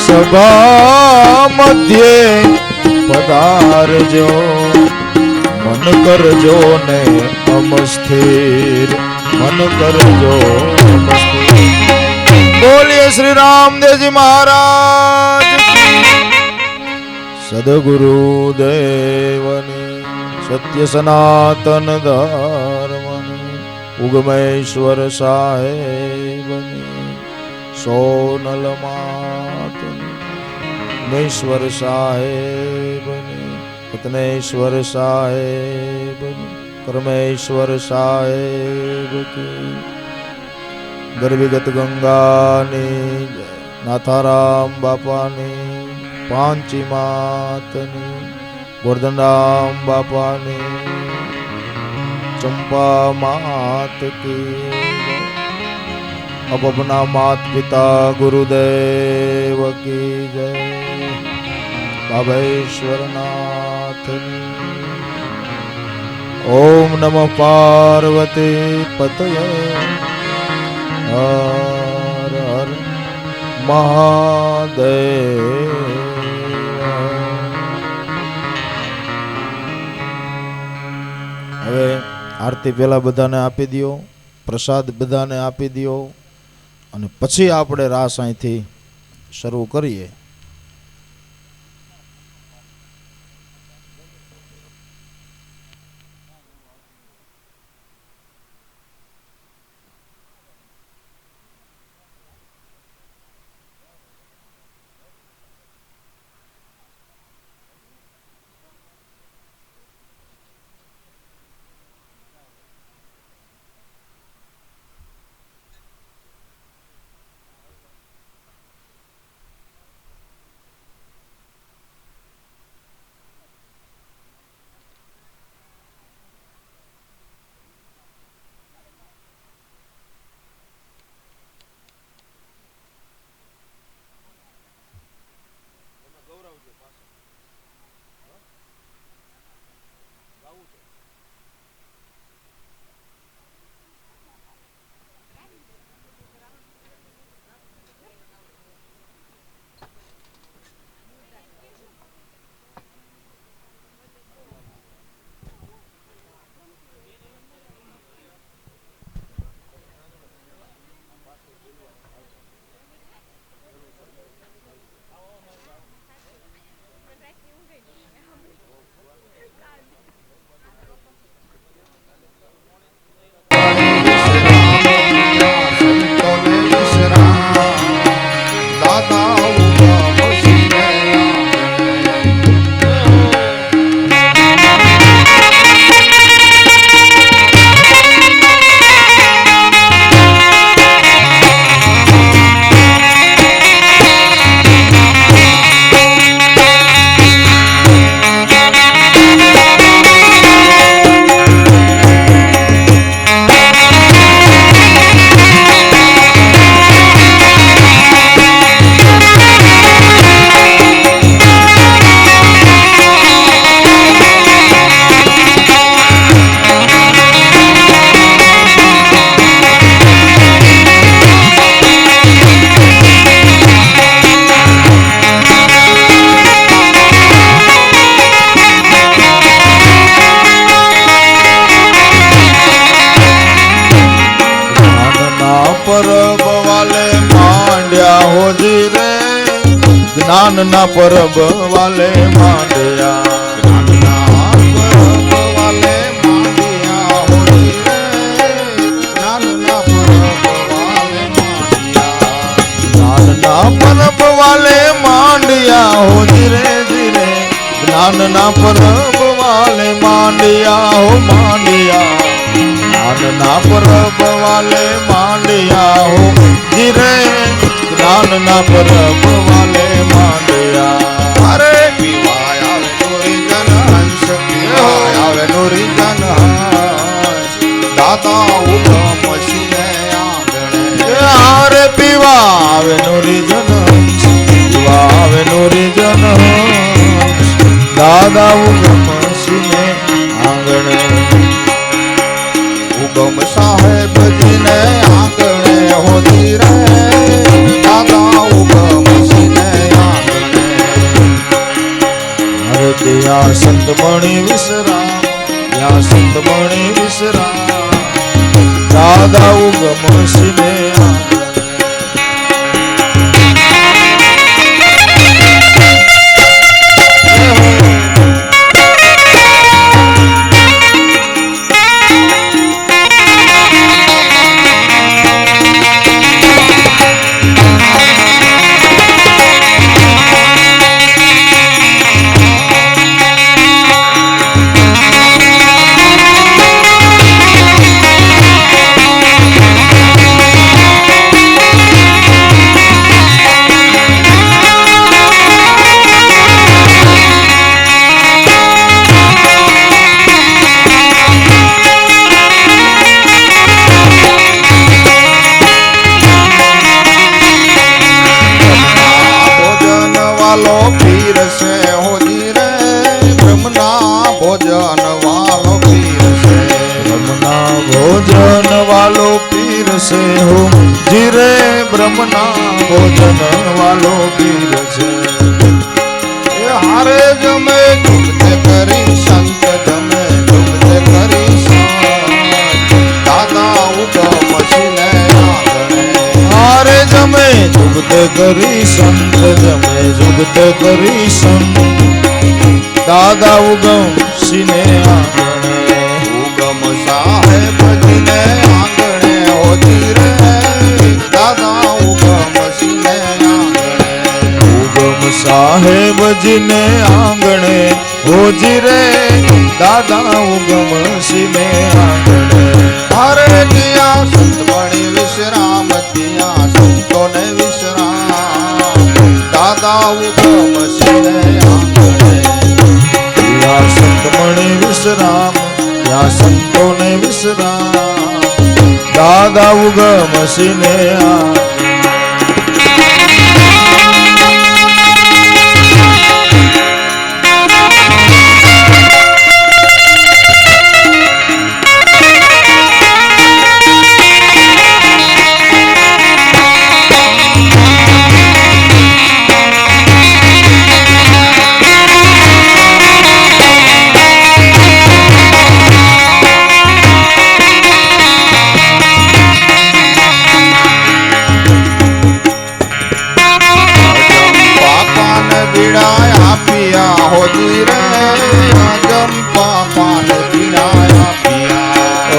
સભા મધ્યે પધારજો, મન કરજો ને અમસ્થિર, મન કરજો અમસ્થિર. બોલીએ શ્રી રામદેવજી મહારાજ, સદગુરુ દેવની, સત્ય સનાતન ધર્મની, ઉગમેશ્વર સાહેબની, સોનલ માતની, મેશ્વર સાહેબની, રત્નેશ્વર સાહેબની, કર્મેશ્વર સાહેબ કી, ગરવિગત ગંગાની જય, નાથારામ બાપાની, પાંચી માતની, ગોરધનરામ બાપાની, ચંપા માત કી, અપના માત પિતા ગુરુદેવ કી જય, બાબેશ્વરનાથની. ઓમ નમઃ પાર્વતી પતયે, હર હર મહાદેવ. હવે આરતી પહેલા બધાને આપી દો, પ્રસાદ બધાને આપી દો, અને પછી આપણે રાસ અહીંથી શરૂ કરીએ. જ્ઞાનના પરબ વાલે માંડ્યા, જ્ઞાનના પરબ વાલે માંડ્યા હોજી રે, જ્ઞાનના પરબ વાલે માંડ્યા, જ્ઞાનના પરબ વાલે માંડ્યા હો ધીરે ધીરે, જ્ઞાનના પરબ વાલે માંડ્યા હો માંડ્યા, જ્ઞાનના પરબ વાલે માંડ્યા હો ધીરે, જ્ઞાનના પરબ વાલે માંડ્યા. અરે પીવાય આવે નોરી જન હંસ, પીવાય આવે નોરી જન હંસ, દાદા ઉગમ સિને આંગણે, હારે પીવા આવે નોરી જન હંસ, પીવા આવે નોરી જન હંસ, દાદા ઉગમ સિને આંગણે, ઉગમ સાહેબજીને આંગણે હોતી રે, દાદા ઉગમ સિને આંગણે, હરે ત્યાં સંતમણી વિશ્રામ, ત્યાં સંતમણી વિશ્રામ, દાદા ઉગમ સિને આંગણે. ભોજન વાલો પીરસે હો જીરે, બ્રહ્મના ભોજન વાલો પીરસે. હારે જમે જુગતે કરી સંત, જમે જુગતે કરી સંત, દાદા ઉગમ સિને આંગણે, હારે જમે જુગતે કરી સંત, જમે જુગતે કરી સંત, દાદા ઉગમ સિને આંગણે, ઉગમ સાહેબજીને આંગણે હોતી રે, દાદા ઉગમ સિને આંગણે, ઉગમ સાહેબજીને આંગણે હોજી રે, દાદા ઉગમ સિને આંગણે. હારે ત્યાં સંતમણી વિશ્રામ, ત્યાં સંતોને વિશ્રામ, દાદા ઉગમ સિને આંગણે, ત્યાં સંતમણી વિશ્રામ, ત્યાં સંતોને વિશ્રામ, દાદા ઉગમ સિને આંગણે.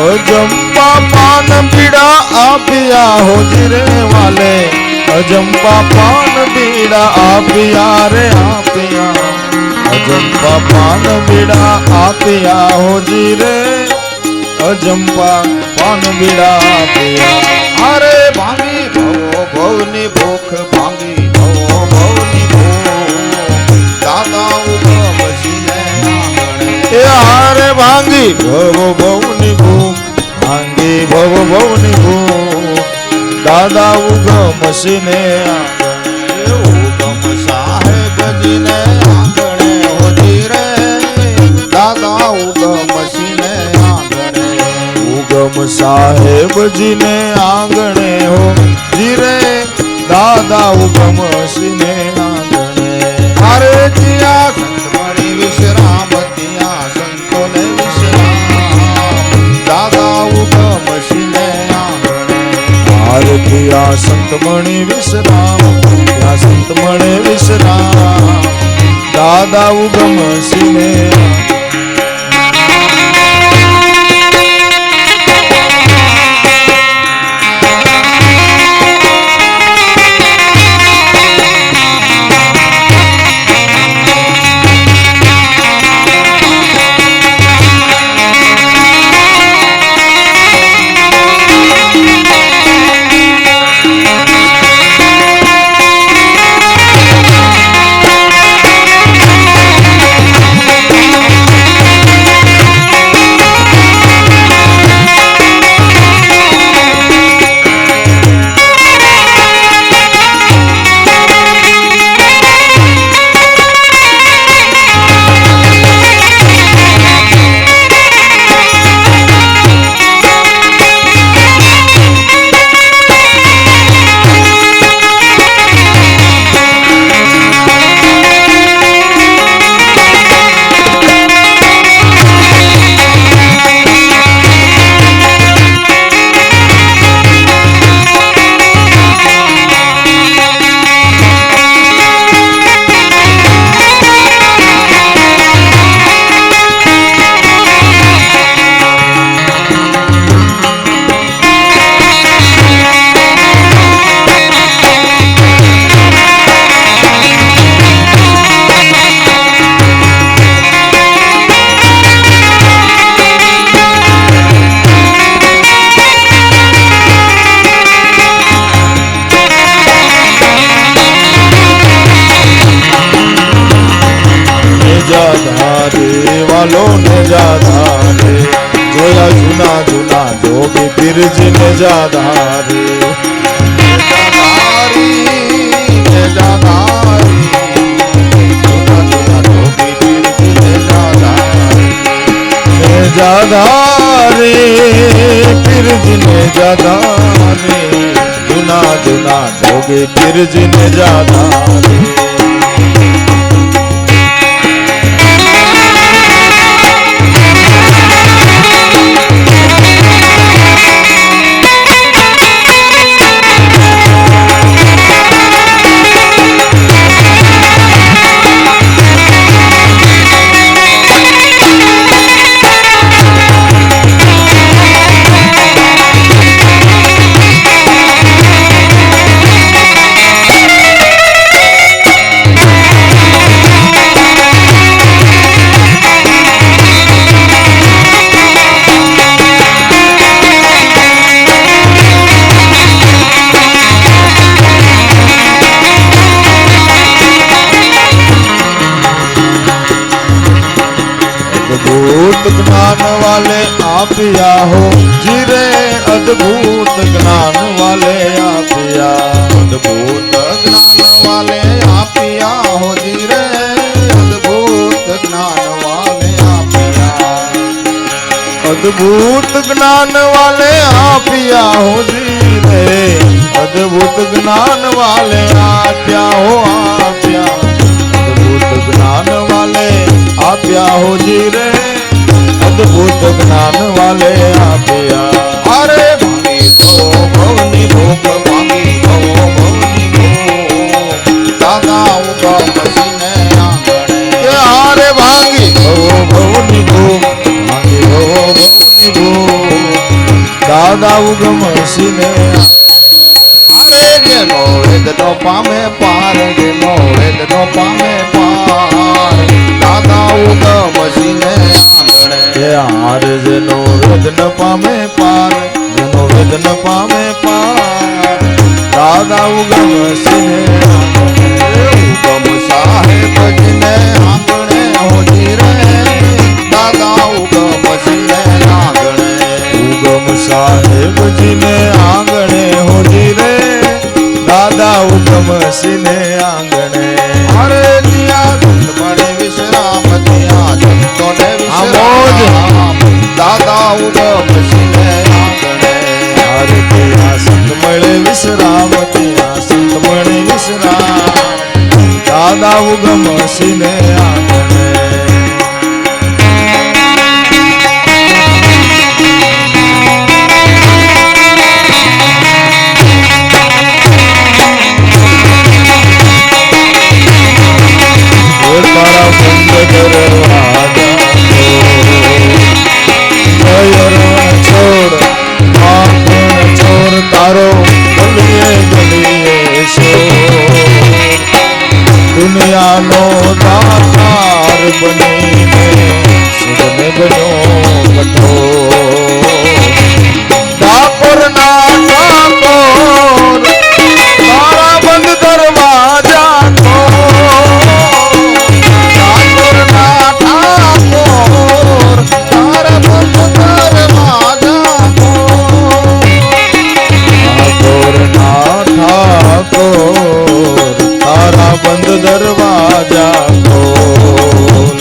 अजंपा पान बीड़ा आपिया हो जिरे वाले, अजंपा पान बीड़ा आपिया रे आपिया, अजंपा पान बीड़ा आपिया हो जिरे, अजंपा पान बीड़ा आपिया. अरे भांगी भवो भवनी भूख, भांगी भवो भवनी भूख, दादा उगम सिने आंगणे, हारे भांगी भवो भवनी भूख, भांगी भव भवनी भूख, दादा उगम सिने आंगणे, उगम साहेबजीने आंगणे होती रे, दादा उगम सिने आंगणे, उगम साहेबजीने आंगणे हो जीरे, दादा उगम सिने आंगणे. अरे जिया संतमणी विश्राम, तिया संतोने विश्राम, दादा उगम सिने आंगणे, हारे तिया संतमणी विश्राम, त्या આ સંત મળે વિશ્રામ દાદા ઉગમ સિને વાલો ને જાધારે જોયા જૂના જૂના જોગી પીરજી ને જાધારે જાધારે પીરજી ને જાધારે જૂના જૂના જોગી પીરજી ને જાધારે अद्भुत ज्ञान वाले आपिया हो जीरे अद्भुत ज्ञान वाले आपिया अद्भुत ज्ञान वाले आपिया हो जीरे अद्भुत ज्ञान वाले आपिया अद्भुत ज्ञान वाले आपिया हो जीरे अद्भुत ज्ञान वाले आप्या हो आप्या अद्भुत ज्ञान वाले आप्या हो जीरे अद्भुत ज्ञान वाले आप्या अरे भांगी तो भवनी भूख भांगी तो भवनी भूख दादा उगम सिने आंगणे हारे भांगी भवनी भूख भांगी भवनी भूख दादा उगम सिने अरे जेनो वेद नो पामे पार जेनो वेद नो पामे पार दादा उगम सिने आंगणे हार जेनो वेद न पामे पार जेनो वेद न पामे पार दादा उगम सिने उगम साहेब जिने आंगणे हो जीरे दादा उगम सिने आंगणे उगम साहेब जी ने आंगणे हो जीरे दादा उगम सिने आंगणे अरे दिया संत बड़े विश्राम दिया संतों ने विश्राम दादा उगम सिने आंगणे अरे तेरा संत मळे विश्राम तेरा संत मळे विश्राम दादा उगम सिने आंगणे બનીને શિવને બન્યો કઠોર. ઠાકોરના ઠાકોર તારા બંધ દરવાજા ઠાકોરના ઠાકોર તારા બંધ દરવાજા ઠાકોરના ઠાકોર તારા બંધ દરવાજા ખોલ.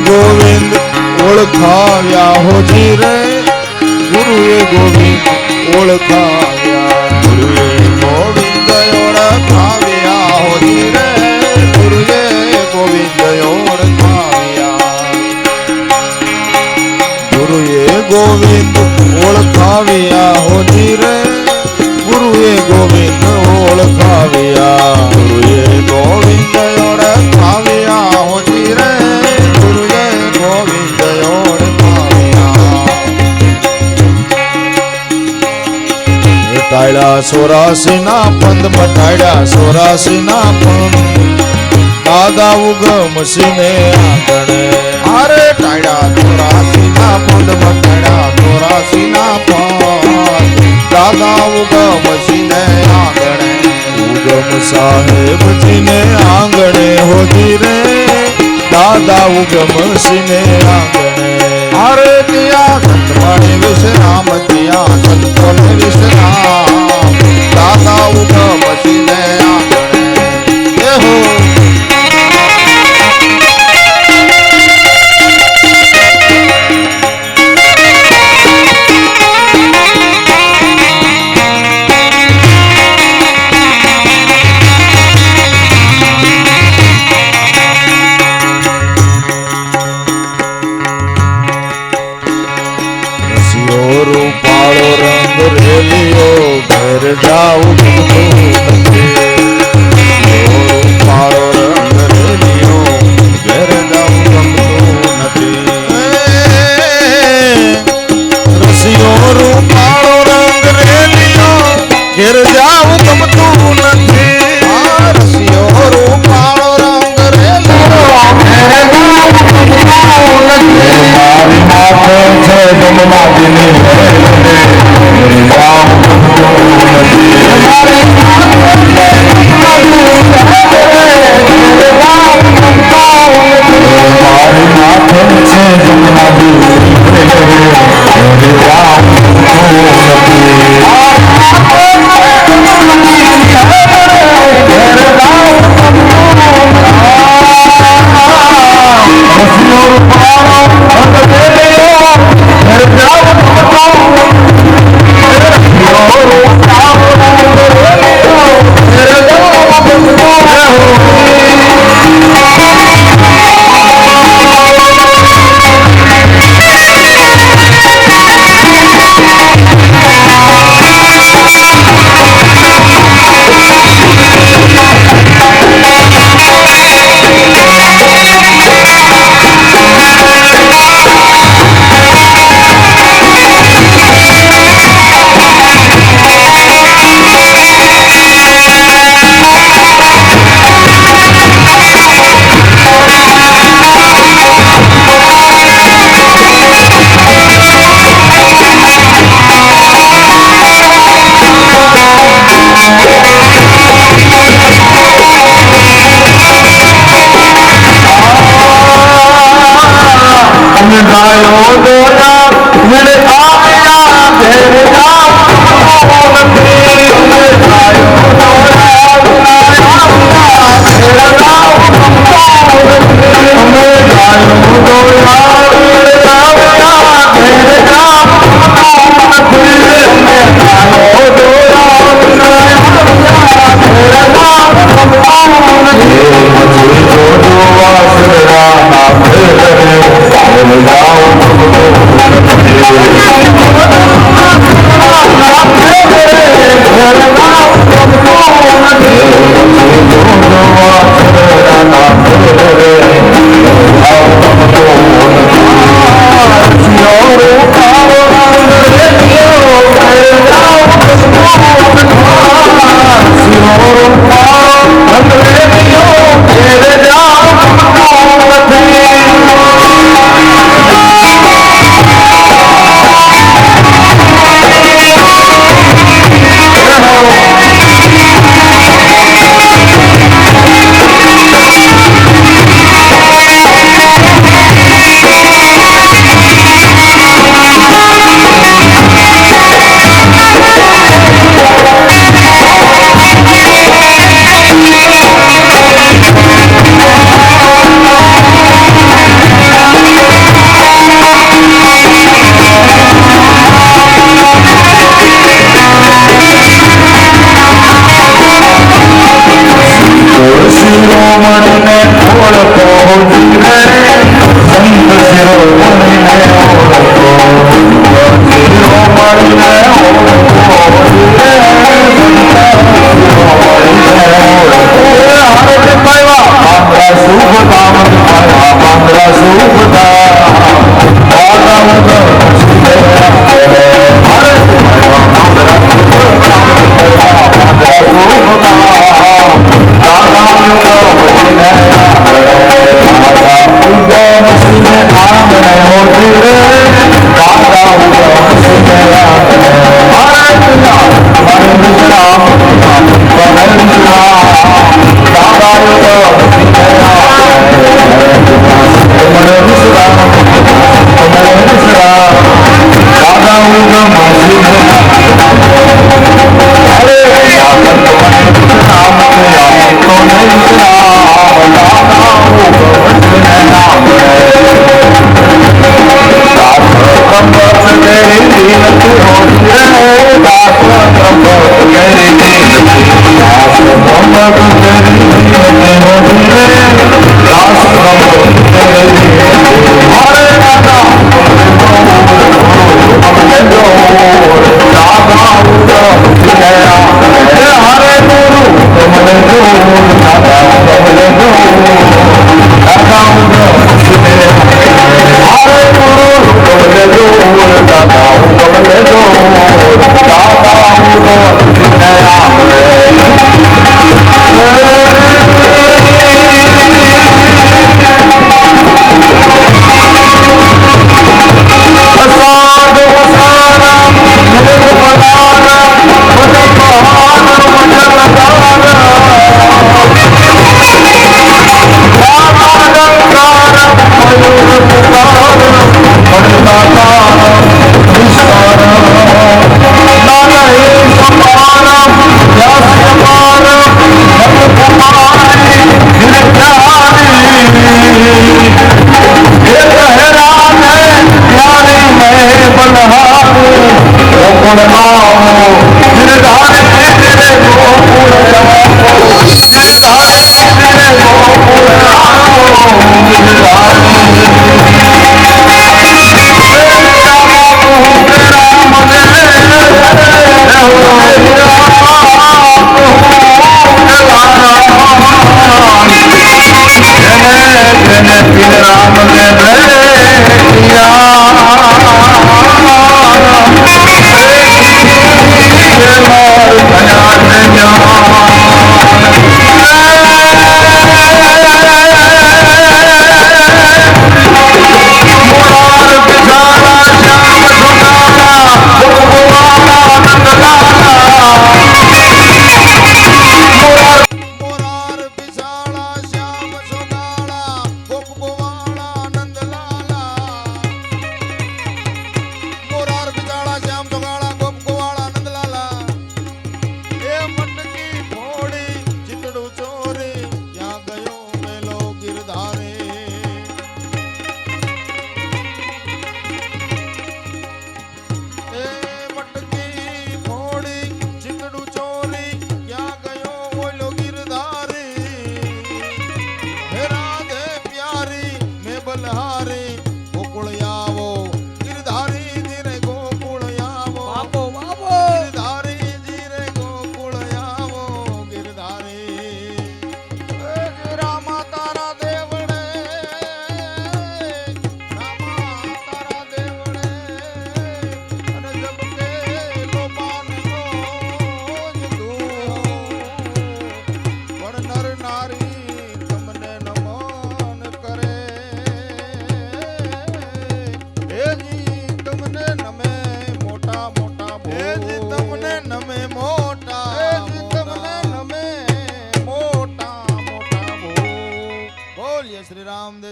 ગોવિંદ ઓળખાવ્યા હોજી રે ગુરુએ ગોવિંદ ઓળખાવ્યા ગુરુએ ગોવિંદ ઓળખાવ્યા હોજી રે ગુરુએ ગોવિંદ ઓળખાવ્યા ગુરુએ ગોવિંદ ઓળખાવ્યા હોજી રે ગુરુએ ગોવિંદ ઓળખાવ્યા ગુરુએ ગોવિંદ ઓળખાવ્યા હોજી રે ગોવિંદ ઓળખાવ્યા. ટાળ્યા 84 ના પંદ મટાડ્યા 84 ના પંદ દાદા ઉગમ સિને આંગણે અરે ટાળ્યા 84 ના પંદ મટાડ્યા 84 ના પંદ દાદા ઉગમ સિને આંગણે ઉગમ સાહેબજીને આંગણે હોજી રે દાદા ઉગમ સિને આંગણે અરે ત્યાં સંતવાણી વિશ્રામ ત્યાં સંતોને વિશ્રામ દાદા ઉગમ સિને આંગણે હો. રૂપાળો રંગ રેલિયો ઘર જાઉં રૂપાળો રંગ રેલિયો ઘર જાઉં ગમતું નથી. રસિયો રૂપાળો રંગ રેલિયો ઘેર જાઉં ગમતું નથી. રસિયો રૂપાળો રંગ રેલિયો मेरे आया तेरे नाम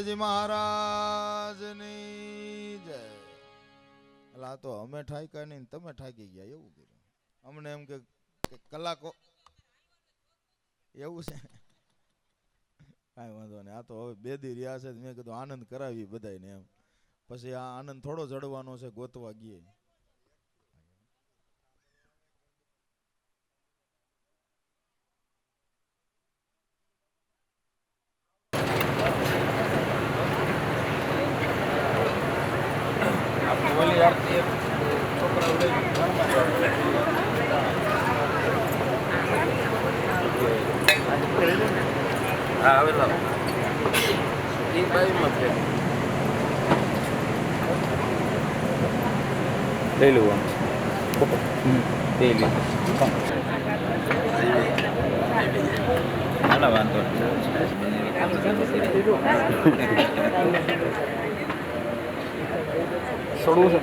હનુમાનજી મહારાજની જય. એટલે આ તો અમે ઠાક્યા નહીં ને તમે ઠાકી ગયા એવું કર્યું. અમને એમ કે કલાકો એવું છે. કાંઈ વાંધો નહીં. આ તો હવે બેદી રહ્યા છે. મેં કીધું આનંદ કરાવી બધાને એમ. પછી આ આનંદ થોડો જડવાનો છે. ગોતવા ગયે હા હવે લાવો એ બાજુમાં છે લઈ લઉં લઈ લઉં ના વાંધો છોડવું છે